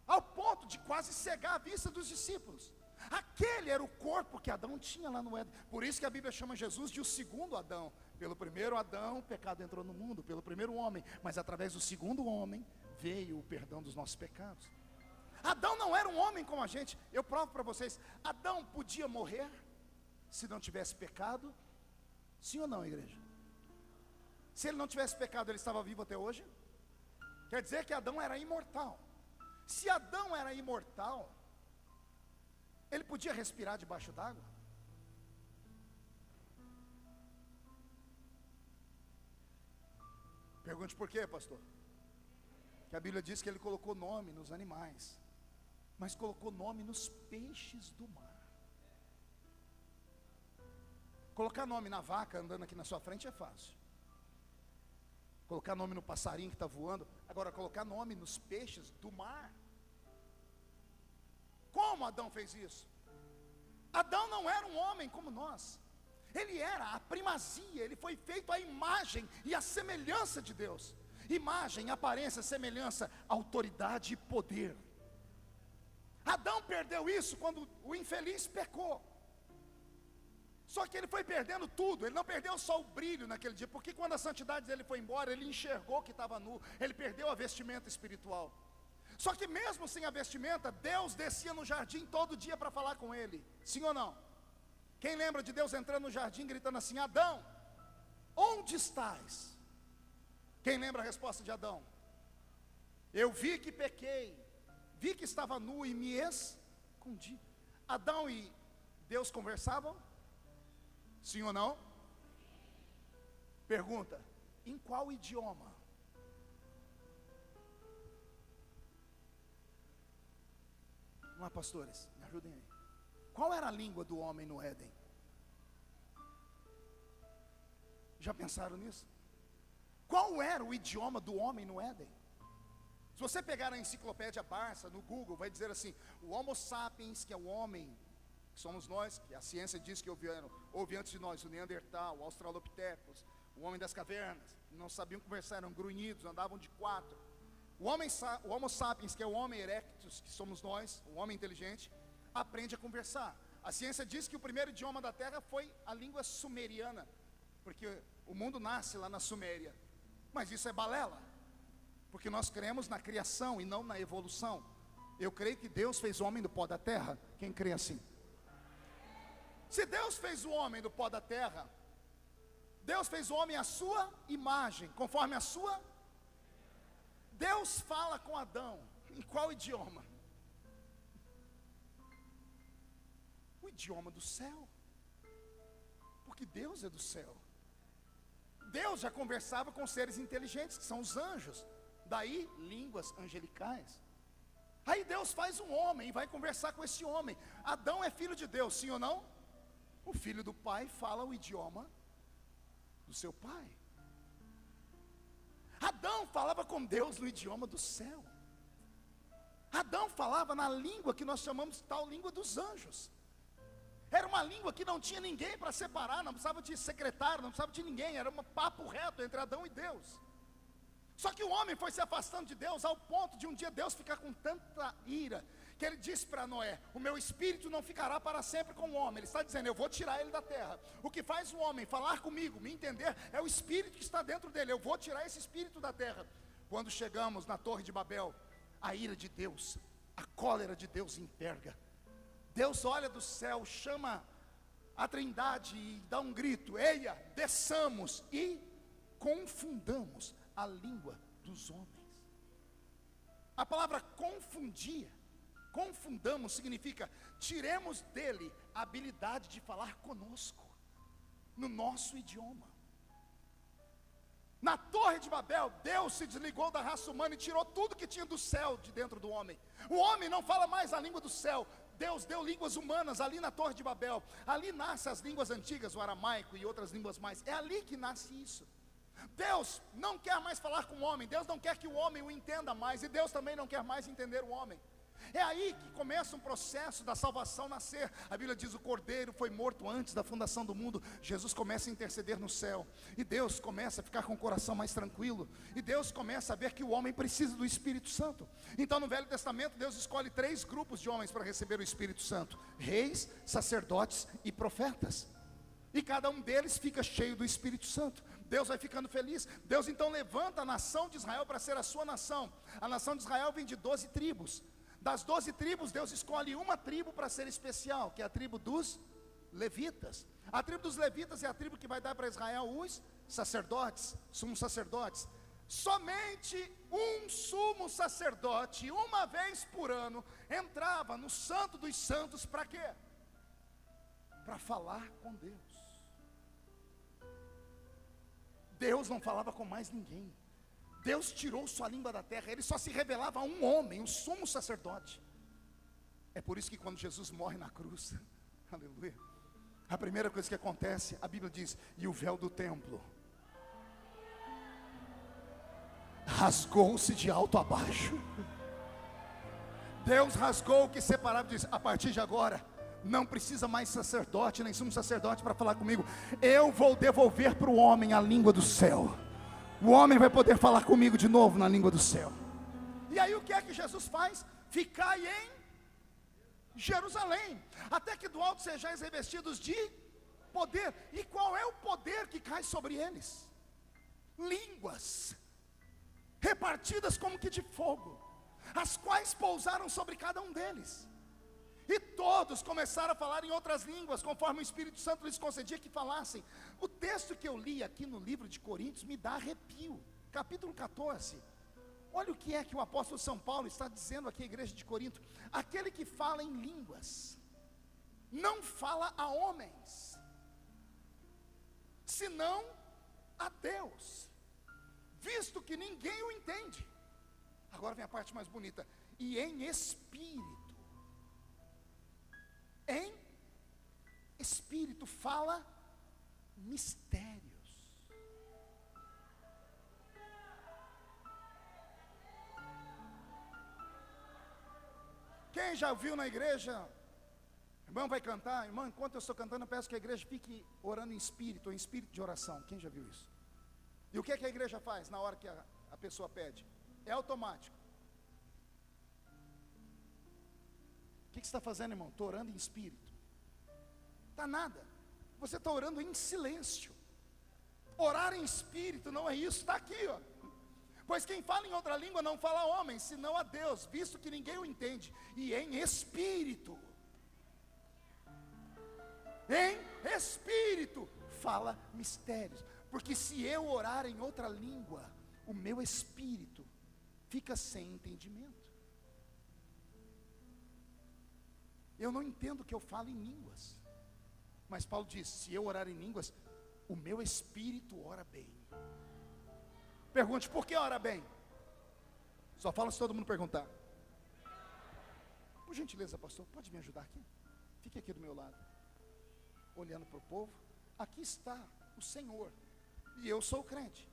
ao ponto de quase cegar a vista dos discípulos. Aquele era o corpo que Adão tinha lá no Éden. Por isso que a Bíblia chama Jesus de o segundo Adão. Pelo primeiro Adão, o pecado entrou no mundo, pelo primeiro homem, mas através do segundo homem veio o perdão dos nossos pecados. Adão não era um homem como a gente. Eu provo para vocês, Adão podia morrer se não tivesse pecado? Sim ou não, igreja? Se ele não tivesse pecado, ele estava vivo até hoje? Quer dizer que Adão era imortal. Se Adão era imortal, ele podia respirar debaixo d'água? Pergunte por quê, pastor? Que a Bíblia diz que ele colocou nome nos animais, mas colocou nome nos peixes do mar. Colocar nome na vaca andando aqui na sua frente é fácil. Colocar nome no passarinho que está voando. Agora, colocar nome nos peixes do mar. Como Adão fez isso? Adão não era um homem como nós. Ele era a primazia, ele foi feito à imagem e à semelhança de Deus. Imagem, aparência, semelhança, autoridade e poder. Adão perdeu isso quando o infeliz pecou. Só que ele foi perdendo tudo. Ele não perdeu só o brilho naquele dia, porque quando a santidade dele foi embora, ele enxergou que estava nu. Ele perdeu a vestimenta espiritual. Só que mesmo sem a vestimenta, Deus descia no jardim todo dia para falar com ele. Sim ou não? Quem lembra de Deus entrando no jardim gritando assim: Adão, onde estás? Quem lembra a resposta de Adão? Eu vi que pequei, vi que estava nu e me escondi. Adão e Deus conversavam? Sim ou não? Pergunta: em qual idioma? Vamos lá, pastores, me ajudem aí. Qual era a língua do homem no Éden? Já pensaram nisso? Qual era o idioma do homem no Éden? Se você pegar a enciclopédia Barça no Google, vai dizer assim: o Homo sapiens, que é o homem, que somos nós, que a ciência diz que houve antes de nós, o Neandertal, o Australopithecus, o homem das cavernas, não sabiam conversar, eram grunhidos, andavam de 4. O Homo sapiens, que é o homem erectus, que somos nós, o homem inteligente, aprende a conversar. A ciência diz que o primeiro idioma da Terra foi a língua sumeriana, porque o mundo nasce lá na Suméria. Mas isso é balela, porque nós cremos na criação e não na evolução. Eu creio que Deus fez o homem do pó da terra. Quem crê assim? Se Deus fez o homem do pó da terra, Deus fez o homem à sua imagem, conforme a sua. Deus fala com Adão, em qual idioma? O idioma do céu, porque Deus é do céu. Deus já conversava com seres inteligentes, que são os anjos, daí línguas angelicais. Aí Deus faz um homem e vai conversar com esse homem. Adão é filho de Deus, sim ou não? O filho do pai fala o idioma do seu pai. Adão falava com Deus no idioma do céu. Adão falava na língua que nós chamamos de tal língua dos anjos. Era uma língua que não tinha ninguém para separar, não precisava de secretário, não precisava de ninguém, era um papo reto entre Adão e Deus. Só que o homem foi se afastando de Deus ao ponto de um dia Deus ficar com tanta ira, que ele disse para Noé: o meu espírito não ficará para sempre com o homem. Ele está dizendo: eu vou tirar ele da terra. O que faz o homem falar comigo, me entender, é o espírito que está dentro dele. Eu vou tirar esse espírito da terra. Quando chegamos na Torre de Babel, a ira de Deus, a cólera de Deus imperga. Deus olha do céu, chama a Trindade e dá um grito: eia, desçamos e confundamos a língua dos homens. A palavra confundamos significa tiremos dele a habilidade de falar conosco, no nosso idioma. Na Torre de Babel, Deus se desligou da raça humana e tirou tudo que tinha do céu de dentro do homem. O homem não fala mais a língua do céu. Deus deu línguas humanas ali na Torre de Babel. Ali nascem as línguas antigas, o aramaico e outras línguas mais. É ali que nasce isso. Deus não quer mais falar com o homem. Deus não quer que o homem o entenda mais. E Deus também não quer mais entender o homem. É aí que começa um processo da salvação nascer. A Bíblia diz: o Cordeiro foi morto antes da fundação do mundo. Jesus começa a interceder no céu. E Deus começa a ficar com o coração mais tranquilo. E Deus começa a ver que o homem precisa do Espírito Santo. Então no Velho Testamento Deus escolhe 3 grupos de homens para receber o Espírito Santo: reis, sacerdotes e profetas. E cada um deles fica cheio do Espírito Santo. Deus vai ficando feliz. Deus então levanta a nação de Israel para ser a sua nação. A nação de Israel vem de 12 tribos. Das 12 tribos, Deus escolhe uma tribo para ser especial, que é a tribo dos levitas. A tribo dos levitas é a tribo que vai dar para Israel os sacerdotes, sumos sacerdotes. Somente um sumo sacerdote, uma vez por ano, entrava no Santo dos Santos para quê? Para falar com Deus. Deus não falava com mais ninguém. Deus tirou sua língua da terra. Ele só se revelava a um homem, o sumo sacerdote. É por isso que quando Jesus morre na cruz, aleluia, a primeira coisa que acontece, a Bíblia diz: e o véu do templo rasgou-se de alto a baixo. Deus rasgou o que separava e disse: a partir de agora não precisa mais sacerdote, nem sumo sacerdote para falar comigo. Eu vou devolver para o homem a língua do céu. O homem vai poder falar comigo de novo na língua do céu. E aí o que é que Jesus faz? Ficai em Jerusalém, até que do alto sejais revestidos de poder. E qual é o poder que cai sobre eles? Línguas, repartidas como que de fogo, as quais pousaram sobre cada um deles. E todos começaram a falar em outras línguas, conforme o Espírito Santo lhes concedia que falassem. O texto que eu li aqui no livro de Coríntios me dá arrepio. Capítulo 14. Olha o que é que o apóstolo São Paulo está dizendo aqui à igreja de Corinto. Aquele que fala em línguas não fala a homens, senão a Deus, visto que ninguém o entende. Agora vem a parte mais bonita. E em espírito. Em espírito fala mistérios. Quem já viu na igreja, irmão vai cantar, irmão, enquanto eu estou cantando, eu peço que a igreja fique orando em espírito, ou em espírito de oração. Quem já viu isso? E o que é que a igreja faz na hora que a pessoa pede? É automático. O que você está fazendo, irmão? Estou orando em espírito. Está nada. Você está orando em silêncio. Orar em espírito não é isso. Está aqui, ó. Pois quem fala em outra língua não fala a homem, senão a Deus, visto que ninguém o entende. E em espírito. Em espírito fala mistérios. Porque se eu orar em outra língua, o meu espírito fica sem entendimento. Eu não entendo que eu falo em línguas. Mas Paulo diz: se eu orar em línguas, o meu espírito ora bem. Pergunte: por que ora bem? Só fala se todo mundo perguntar. Por gentileza, pastor, pode me ajudar aqui? Fique aqui do meu lado, olhando para o povo. Aqui está o Senhor, e eu sou crente.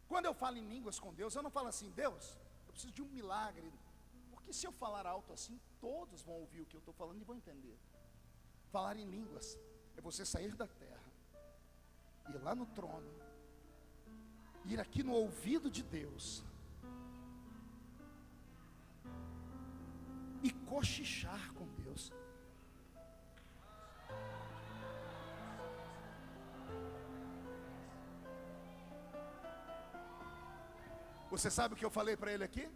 Quando eu falo em línguas com Deus, eu não falo assim: Deus, eu preciso de um milagre. Porque se eu falar alto assim, todos vão ouvir o que eu estou falando e vão entender. Falar em línguas é você sair da terra, ir lá no trono, ir aqui no ouvido de Deus e cochichar com Deus. Você sabe o que eu falei para ele aqui?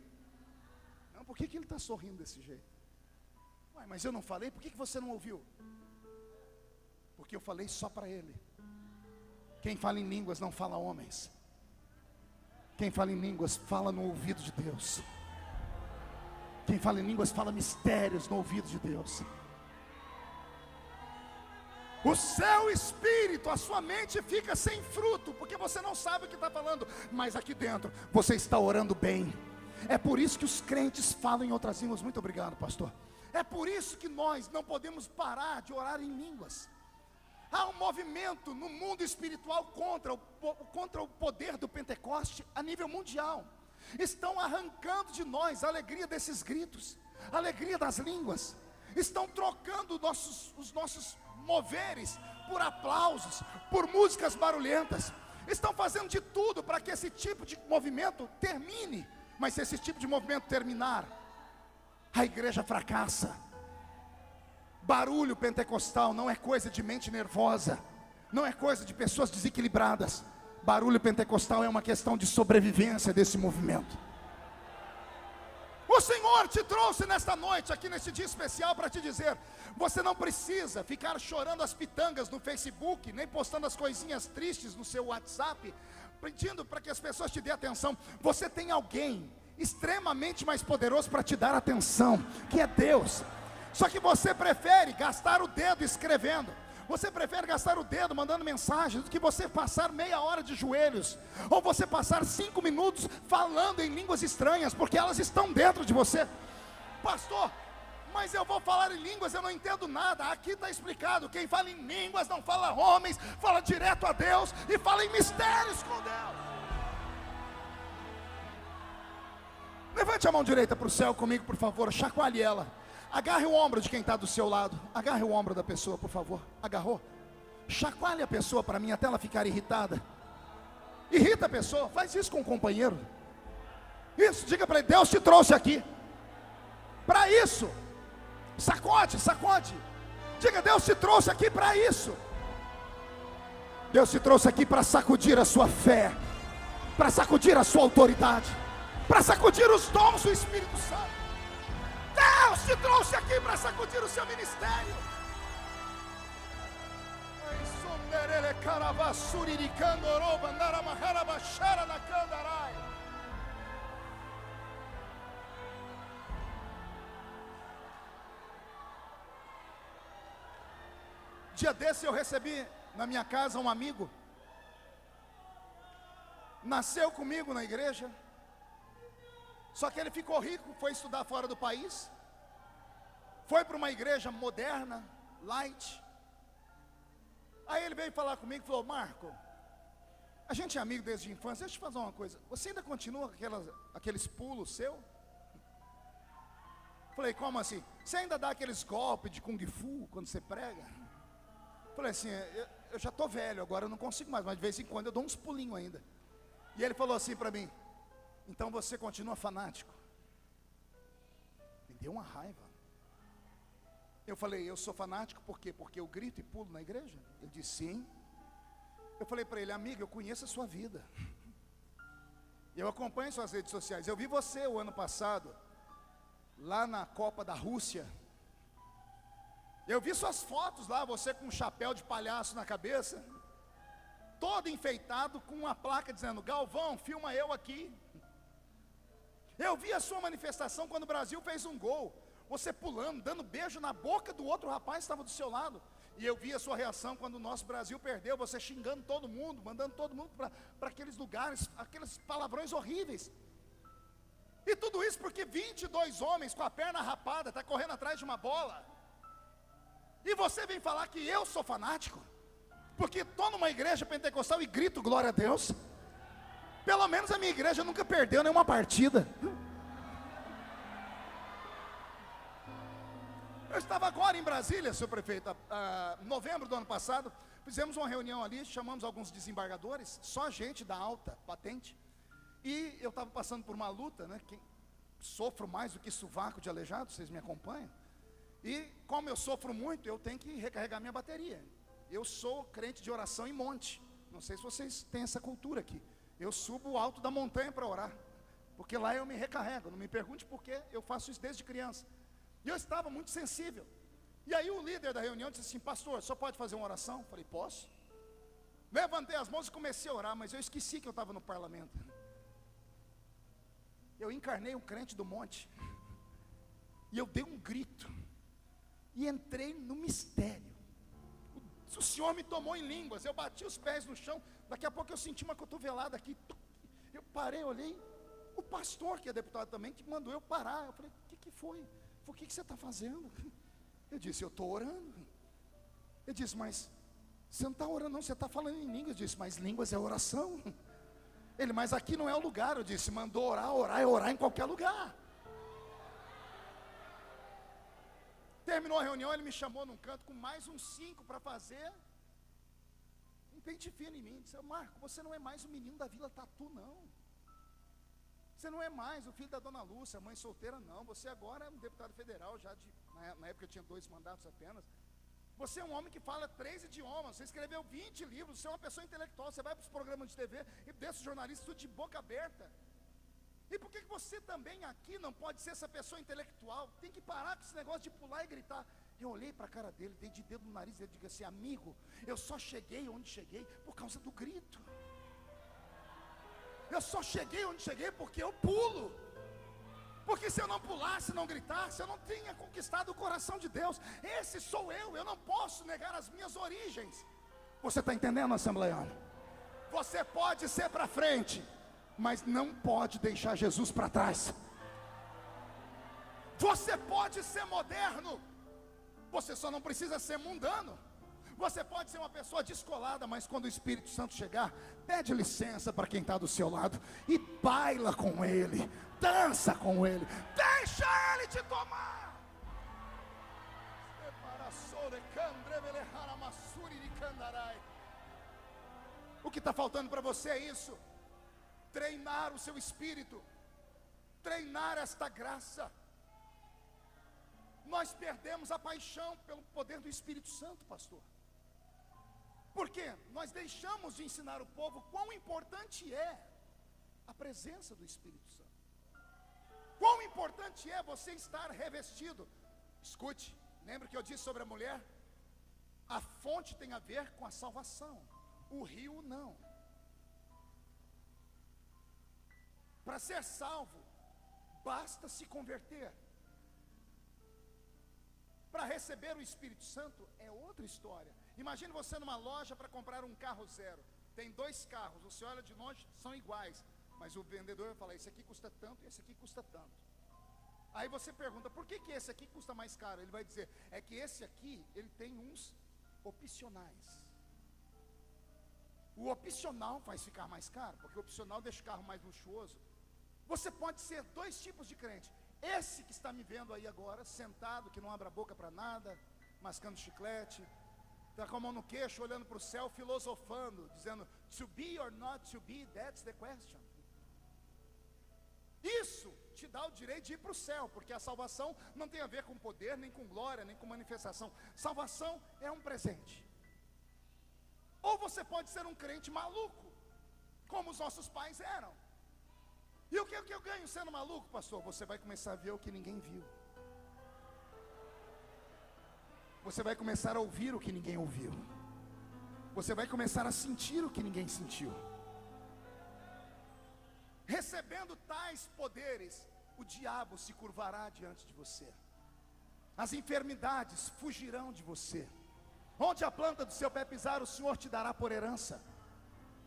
Não, por que ele está sorrindo desse jeito? Ué, mas eu não falei, por que você não ouviu? Porque eu falei só para ele. Quem fala em línguas não fala homens. Quem fala em línguas fala no ouvido de Deus. Quem fala em línguas fala mistérios no ouvido de Deus. O seu espírito, a sua mente fica sem fruto, porque você não sabe o que está falando, mas aqui dentro você está orando bem. É por isso que os crentes falam em outras línguas. Muito obrigado, pastor. É por isso que nós não podemos parar de orar em línguas. Há um movimento no mundo espiritual contra o poder do Pentecoste a nível mundial. Estão arrancando de nós a alegria desses gritos, a alegria das línguas. Estão trocando os nossos moveres por aplausos, por músicas barulhentas. Estão fazendo de tudo para que esse tipo de movimento termine. Mas se esse tipo de movimento terminar, a igreja fracassa. Barulho pentecostal não é coisa de mente nervosa, não é coisa de pessoas desequilibradas. Barulho pentecostal é uma questão de sobrevivência desse movimento. O Senhor te trouxe nesta noite, aqui neste dia especial, para te dizer: você não precisa ficar chorando as pitangas no Facebook, nem postando as coisinhas tristes no seu WhatsApp, pedindo para que as pessoas te dêem atenção. Você tem alguém extremamente mais poderoso para te dar atenção, que é Deus. Só que você prefere gastar o dedo escrevendo, você prefere gastar o dedo mandando mensagens, do que você passar meia hora de joelhos, ou você passar 5 minutos falando em línguas estranhas, porque elas estão dentro de você. Pastor, mas eu vou falar em línguas, eu não entendo nada. Aqui está explicado: quem fala em línguas não fala homens, fala direto a Deus e fala em mistérios com Deus. Levante a mão direita para o céu comigo, por favor, chacoalhe ela. Agarre o ombro de quem está do seu lado. Agarre o ombro da pessoa, por favor. Agarrou? Chacoalhe a pessoa para mim até ela ficar irritada. Irrita a pessoa, faz isso com o companheiro. Isso, diga para ele: Deus te trouxe aqui para isso. Sacode, sacode. Diga: Deus te trouxe aqui para isso. Deus te trouxe aqui para sacudir a sua fé, para sacudir a sua autoridade, para sacudir os dons do Espírito Santo. Deus te trouxe aqui para sacudir o seu ministério. Dia desse eu recebi na minha casa um amigo. Nasceu comigo na igreja, só que ele ficou rico, foi estudar fora do país, foi para uma igreja moderna, light. Aí ele veio falar comigo e falou: Marco, a gente é amigo desde a infância, deixa eu te fazer uma coisa, você ainda continua com aqueles pulos seu? Falei: como assim? Você ainda dá aqueles golpes de Kung Fu quando você prega? Falei assim: eu já estou velho agora, eu não consigo mais, mas de vez em quando eu dou uns pulinhos ainda. E ele falou assim para mim: então você continua fanático? Me deu uma raiva. Eu falei: eu sou fanático por quê? Porque eu grito e pulo na igreja? Ele disse: sim. Eu falei para ele: amigo, eu conheço a sua vida, eu acompanho suas redes sociais, eu vi você o ano passado lá na Copa da Rússia, eu vi suas fotos lá, você com um chapéu de palhaço na cabeça, todo enfeitado, com uma placa dizendo: Galvão, filma eu aqui. Eu vi a sua manifestação quando o Brasil fez um gol, você pulando, dando beijo na boca do outro rapaz que estava do seu lado. E eu vi a sua reação quando o nosso Brasil perdeu, você xingando todo mundo, mandando todo mundo para aqueles lugares, aqueles palavrões horríveis. E tudo isso porque 22 homens com a perna rapada estão correndo atrás de uma bola. E você vem falar que eu sou fanático, porque estou numa igreja pentecostal e grito glória a Deus. Pelo menos a minha igreja nunca perdeu nenhuma partida. Eu estava agora em Brasília, senhor prefeito, em novembro do ano passado. Fizemos uma reunião ali, chamamos alguns desembargadores, só gente da alta patente. E eu estava passando por uma luta, né? Sofro mais do que sovaco de aleijado, vocês me acompanham. E como eu sofro muito, eu tenho que recarregar minha bateria. Eu sou crente de oração em monte. Não sei se vocês têm essa cultura aqui. Eu subo o alto da montanha para orar, porque lá eu me recarrego. Não me pergunte por quê, eu faço isso desde criança. E eu estava muito sensível. E aí o líder da reunião disse assim: pastor, só pode fazer uma oração? Eu falei: posso. Levantei as mãos e comecei a orar, mas eu esqueci que eu estava no parlamento. Eu encarnei um crente do monte. E eu dei um grito. E entrei no mistério. O Senhor me tomou em línguas. Eu bati os pés no chão. Daqui a pouco eu senti uma cotovelada aqui. Eu parei, olhei. O pastor, que é deputado também, que mandou eu parar. Eu falei, o que foi? Ele falou, o que você está fazendo? Eu disse, eu estou orando. Ele disse, mas você não está orando não, você está falando em línguas. Eu disse, mas línguas é oração. Ele, mas aqui não é o lugar. Eu disse, mandou orar, orar é orar em qualquer lugar. Terminou a reunião, ele me chamou num canto com mais uns 5 para fazer. Um pente fino em mim. Disse, Marco, você não é mais o menino da Vila Tatu, não. Você não é mais o filho da dona Lúcia, mãe solteira, não. Você agora é um deputado federal, já na época eu tinha 2 mandatos apenas. Você é um homem que fala 3 idiomas, você escreveu 20 livros, você é uma pessoa intelectual, você vai para os programas de TV e deixa os jornalistas tudo de boca aberta. E por que você também aqui não pode ser essa pessoa intelectual? Tem que parar com esse negócio de pular e gritar. Eu olhei para a cara dele, dei de dedo no nariz dele e disse assim, amigo, eu só cheguei onde cheguei por causa do grito. Eu só cheguei onde cheguei porque eu pulo. Porque se eu não pulasse, não gritasse, eu não tinha conquistado o coração de Deus. Esse sou eu não posso negar as minhas origens. Você está entendendo, assembleiano? Você pode ser para frente, mas não pode deixar Jesus para trás. Você pode ser moderno, você só não precisa ser mundano. Você pode ser uma pessoa descolada, mas quando o Espírito Santo chegar, pede licença para quem está do seu lado e baila com ele, dança com ele, deixa ele te tomar. O que está faltando para você é isso: treinar o seu espírito, treinar esta graça. Nós perdemos a paixão pelo poder do Espírito Santo, pastor. Por quê? Nós deixamos de ensinar o povo quão importante é a presença do Espírito Santo. Quão importante é você estar revestido. Escute, lembra que eu disse sobre a mulher? A fonte tem a ver com a salvação, o rio não. Para ser salvo, basta se converter. Para receber o Espírito Santo é outra história. Imagine você numa loja para comprar um carro zero. Tem 2 carros, você olha de longe, são iguais, mas o vendedor vai falar, esse aqui custa tanto e esse aqui custa tanto. Aí você pergunta, por que esse aqui custa mais caro? Ele vai dizer, é que esse aqui, ele tem uns opcionais. O opcional faz ficar mais caro, porque o opcional deixa o carro mais luxuoso. Você pode ser 2 tipos de crente. Esse que está me vendo aí agora, sentado, que não abre a boca para nada, mascando chiclete, está com a mão no queixo, olhando para o céu, filosofando, dizendo, to be or not to be, that's the question. Isso te dá o direito de ir para o céu, porque a salvação não tem a ver com poder, nem com glória, nem com manifestação. Salvação é um presente. Ou você pode ser um crente maluco, como os nossos pais eram. E o que eu ganho sendo maluco, pastor? Você vai começar a ver o que ninguém viu. Você vai começar a ouvir o que ninguém ouviu. Você vai começar a sentir o que ninguém sentiu. Recebendo tais poderes, o diabo se curvará diante de você. As enfermidades fugirão de você. Onde a planta do seu pé pisar, o Senhor te dará por herança.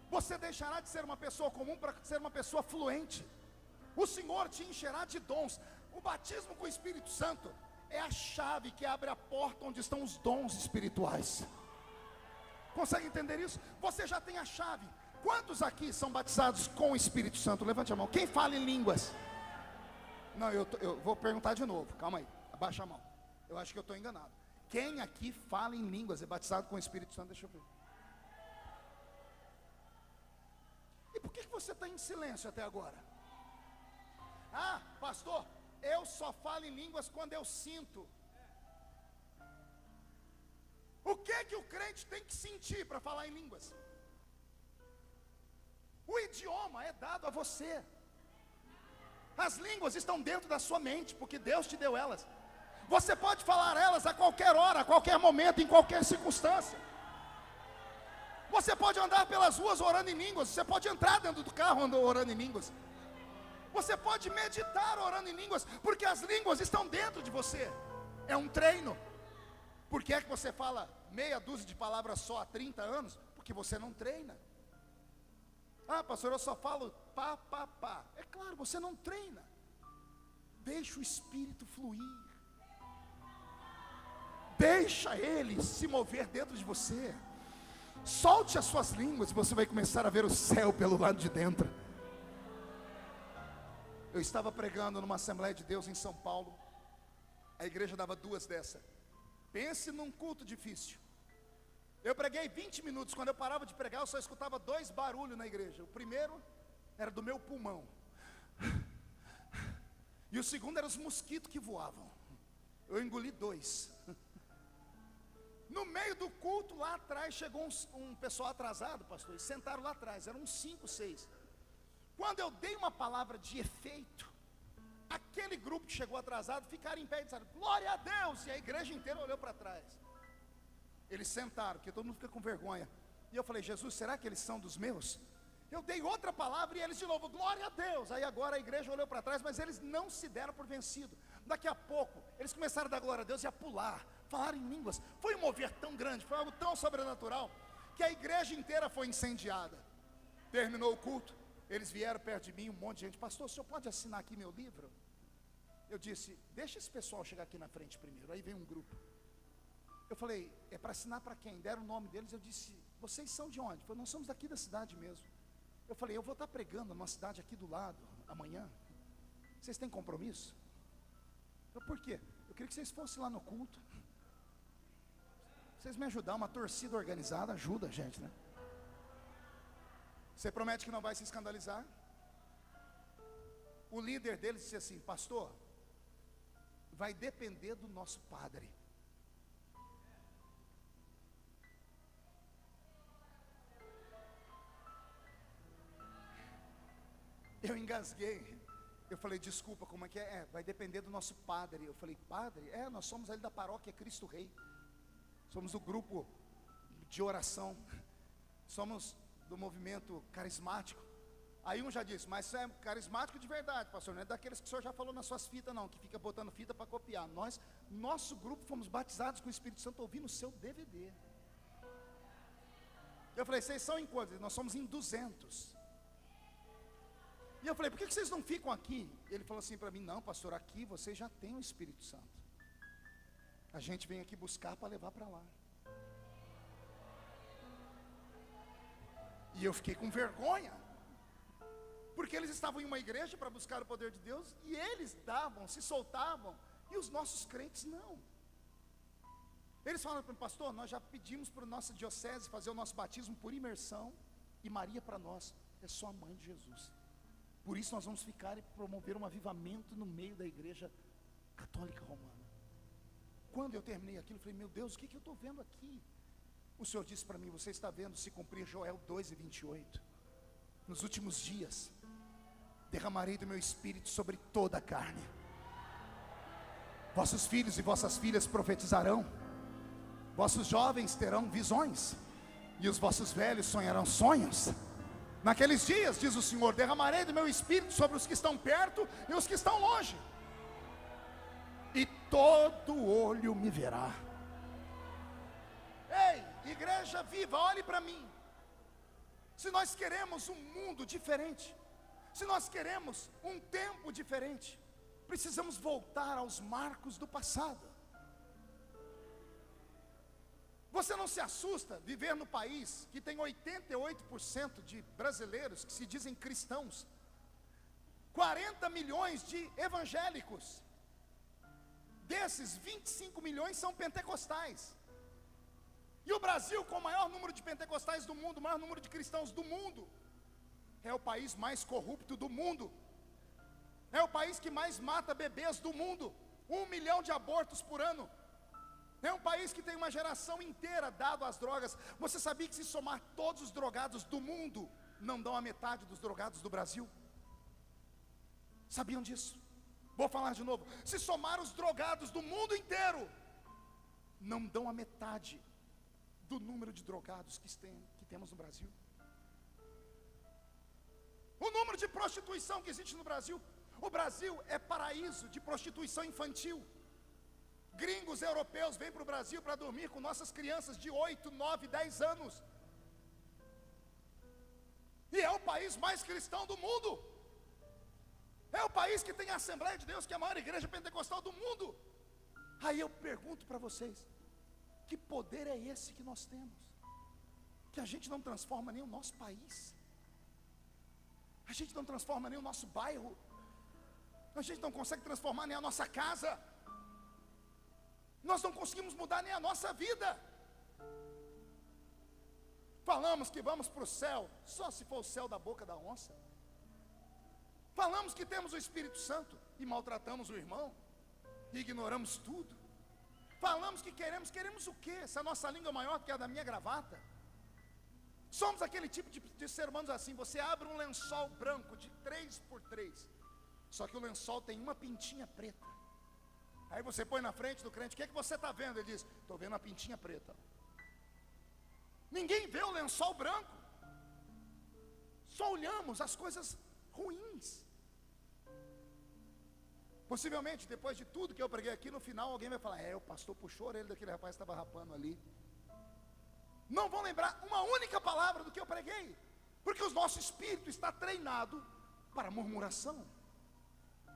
Você deixará de ser uma pessoa comum para ser uma pessoa fluente. O Senhor te encherá de dons. O batismo com o Espírito Santo é a chave que abre a porta onde estão os dons espirituais. Consegue entender isso? Você já tem a chave. Quantos aqui são batizados com o Espírito Santo? Levante a mão. Quem fala em línguas? Não, eu vou perguntar de novo. Calma aí, abaixa a mão. Eu acho que eu estou enganado. Quem aqui fala em línguas é batizado com o Espírito Santo? Deixa eu ver. E por que você está em silêncio até agora? Ah, pastor, eu só falo em línguas quando eu sinto. O que o crente tem que sentir para falar em línguas? O idioma é dado a você. As línguas estão dentro da sua mente, porque Deus te deu elas. Você pode falar elas a qualquer hora, a qualquer momento, em qualquer circunstância. Você pode andar pelas ruas orando em línguas. Você pode entrar dentro do carro orando em línguas. Você pode meditar orando em línguas, porque as línguas estão dentro de você. É um treino. Por que é que você fala meia dúzia de palavras só há 30 anos? Porque você não treina. Ah, pastor, eu só falo pá, pá, pá. É claro, você não treina. Deixa o Espírito fluir. Deixa ele se mover dentro de você. Solte as suas línguas e você vai começar a ver o céu pelo lado de dentro. Eu estava pregando numa Assembleia de Deus em São Paulo. A igreja dava 2 dessa. Pense num culto difícil. Eu preguei 20 minutos. Quando eu parava de pregar, eu só escutava 2 barulhos na igreja. O primeiro era do meu pulmão. E o segundo era os mosquitos que voavam. Eu engoli 2. No meio do culto, lá atrás, chegou um pessoal atrasado, pastor. E sentaram lá atrás, eram uns 5, 6. Quando eu dei uma palavra de efeito, aquele grupo que chegou atrasado ficaram em pé e disseram, glória a Deus. E a igreja inteira olhou para trás. Eles sentaram, porque todo mundo fica com vergonha. E eu falei, Jesus, será que eles são dos meus? Eu dei outra palavra e eles de novo, glória a Deus. Aí agora a igreja olhou para trás, mas eles não se deram por vencido. Daqui a pouco, eles começaram a dar glória a Deus e a pular, falar em línguas. Foi um mover tão grande, foi algo tão sobrenatural, que a igreja inteira foi incendiada. Terminou o culto, eles vieram perto de mim, um monte de gente, pastor, o senhor pode assinar aqui meu livro? Eu disse, deixa esse pessoal chegar aqui na frente primeiro. Aí veio um grupo. Eu falei, é para assinar para quem? Deram o nome deles, eu disse, vocês são de onde? Falei, nós somos daqui da cidade mesmo. Eu falei, eu vou estar pregando numa cidade aqui do lado, amanhã. Vocês têm compromisso? Eu, por quê? Eu queria que vocês fossem lá no culto. Vocês me ajudar, uma torcida organizada ajuda a gente, né? Você promete que não vai se escandalizar? O líder deles disse assim, pastor, vai depender do nosso padre. Eu engasguei. Eu falei, desculpa, como é que é? Vai depender do nosso padre. Eu falei, padre? Nós somos ali da paróquia Cristo Rei. Somos do grupo de oração. Somos do movimento carismático. Aí um já disse, mas é carismático de verdade, pastor. Não é daqueles que o senhor já falou nas suas fitas não, que fica botando fita para copiar. Nosso grupo fomos batizados com o Espírito Santo ouvindo o seu DVD. Eu falei, vocês são em quantos? Nós somos em 200. E eu falei, por que vocês não ficam aqui? Ele falou assim para mim, não pastor, aqui vocês já têm o Espírito Santo. A gente vem aqui buscar para levar para lá. E eu fiquei com vergonha. Porque eles estavam em uma igreja para buscar o poder de Deus. E eles davam, se soltavam. E os nossos crentes não. Eles falaram para mim, pastor, nós já pedimos para a nossa diocese fazer o nosso batismo por imersão. E Maria para nós é só a mãe de Jesus. Por isso nós vamos ficar e promover um avivamento no meio da igreja católica romana. Quando eu terminei aquilo, eu falei, meu Deus, o que eu estou vendo aqui? O Senhor disse para mim, você está vendo se cumprir Joel 2:28. Nos últimos dias, derramarei do meu espírito sobre toda a carne. Vossos filhos e vossas filhas profetizarão. Vossos jovens terão visões. E os vossos velhos sonharão sonhos. Naqueles dias, diz o Senhor, derramarei do meu espírito sobre os que estão perto e os que estão longe. E todo olho me verá. Ei, igreja viva, olhe para mim. Se nós queremos um mundo diferente, se nós queremos um tempo diferente, precisamos voltar aos marcos do passado. Você não se assusta viver no país que tem 88% de brasileiros que se dizem cristãos, 40 milhões de evangélicos, desses 25 milhões são pentecostais. E o Brasil, com o maior número de pentecostais do mundo, o maior número de cristãos do mundo, é o país mais corrupto do mundo, é o país que mais mata bebês do mundo, 1 milhão de abortos por ano. É um país que tem uma geração inteira dado às drogas. Você sabia que se somar todos os drogados do mundo, não dão a metade dos drogados do Brasil? Sabiam disso? Vou falar de novo. Se somar os drogados do mundo inteiro, não dão a metade do número de drogados que que temos no Brasil. O número de prostituição que existe no Brasil. O Brasil é paraíso de prostituição infantil. Gringos europeus vêm para o Brasil para dormir com nossas crianças de 8, 9, 10 anos. E é o país mais cristão do mundo. É o país que tem a Assembleia de Deus, que é a maior igreja pentecostal do mundo. Aí eu pergunto para vocês, que poder é esse que nós temos? Que a gente não transforma nem o nosso país, a gente não transforma nem o nosso bairro, a gente não consegue transformar nem a nossa casa, nós não conseguimos mudar nem a nossa vida. Falamos que vamos para o céu, só se for o céu da boca da onça. Falamos que temos o Espírito Santo e maltratamos o irmão, e ignoramos tudo. Falamos que queremos o quê? Se a nossa língua é maior que a da minha gravata. Somos aquele tipo de ser humanos assim. Você abre um lençol branco de 3x3, só que o lençol tem uma pintinha preta. Aí você põe na frente do crente, o que é que você está vendo? Ele diz, estou vendo a pintinha preta. Ninguém vê o lençol branco, só olhamos as coisas ruins. Possivelmente, depois de tudo que eu preguei aqui, no final alguém vai falar, o pastor puxou a orelha daquele rapaz que estava rapando ali. Não vão lembrar uma única palavra do que eu preguei, porque o nosso espírito está treinado para murmuração.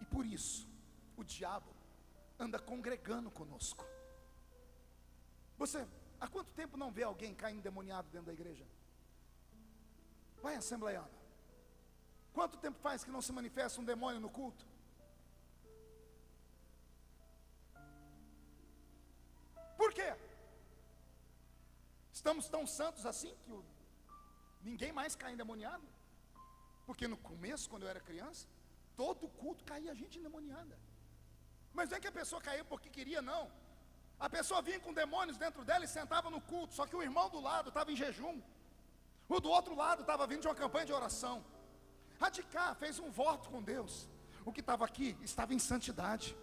E por isso, o diabo anda congregando conosco. Você, há quanto tempo não vê alguém cair endemoniado dentro da igreja? Vai, assembleiana. Quanto tempo faz que não se manifesta um demônio no culto? Por quê? Estamos tão santos assim que ninguém mais cai endemoniado? Porque no começo, quando eu era criança, todo culto caía gente endemoniada. Mas não é que a pessoa caiu porque queria, não. A pessoa vinha com demônios dentro dela e sentava no culto, só que o irmão do lado estava em jejum, o do outro lado estava vindo de uma campanha de oração. A de cá fez um voto com Deus. O que estava aqui estava em santidade.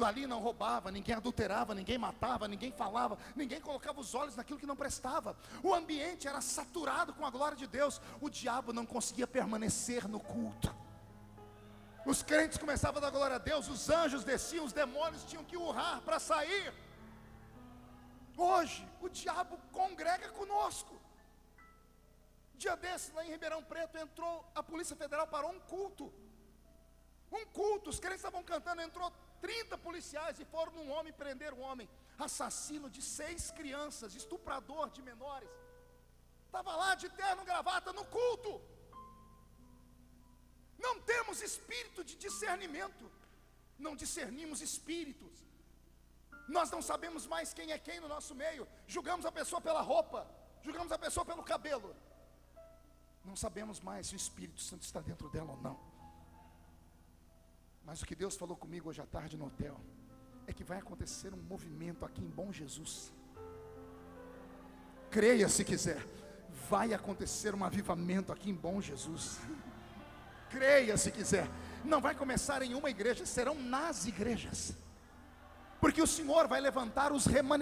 Ali não roubava, ninguém adulterava, ninguém matava, ninguém falava, ninguém colocava os olhos naquilo que não prestava. O ambiente era saturado com a glória de Deus. O diabo não conseguia permanecer no culto. Os crentes começavam a dar glória a Deus, os anjos desciam, os demônios tinham que urrar para sair. Hoje, o diabo congrega conosco. Dia desse, lá em Ribeirão Preto, entrou a Polícia Federal, parou um culto. Os crentes estavam cantando, entrou 30 policiais e foram num homem, prender um homem, assassino de 6 crianças, estuprador de menores. Estava lá de terno, gravata, no culto. Não temos espírito de discernimento, não discernimos espíritos. Nós não sabemos mais quem é quem no nosso meio. Julgamos a pessoa pela roupa, julgamos a pessoa pelo cabelo. Não sabemos mais se o Espírito Santo está dentro dela ou não. Mas o que Deus falou comigo hoje à tarde no hotel é que vai acontecer um movimento aqui em Bom Jesus. Creia se quiser, vai acontecer um avivamento aqui em Bom Jesus. Creia se quiser. Não vai começar em uma igreja, serão nas igrejas. Porque o Senhor vai levantar os remanescentes.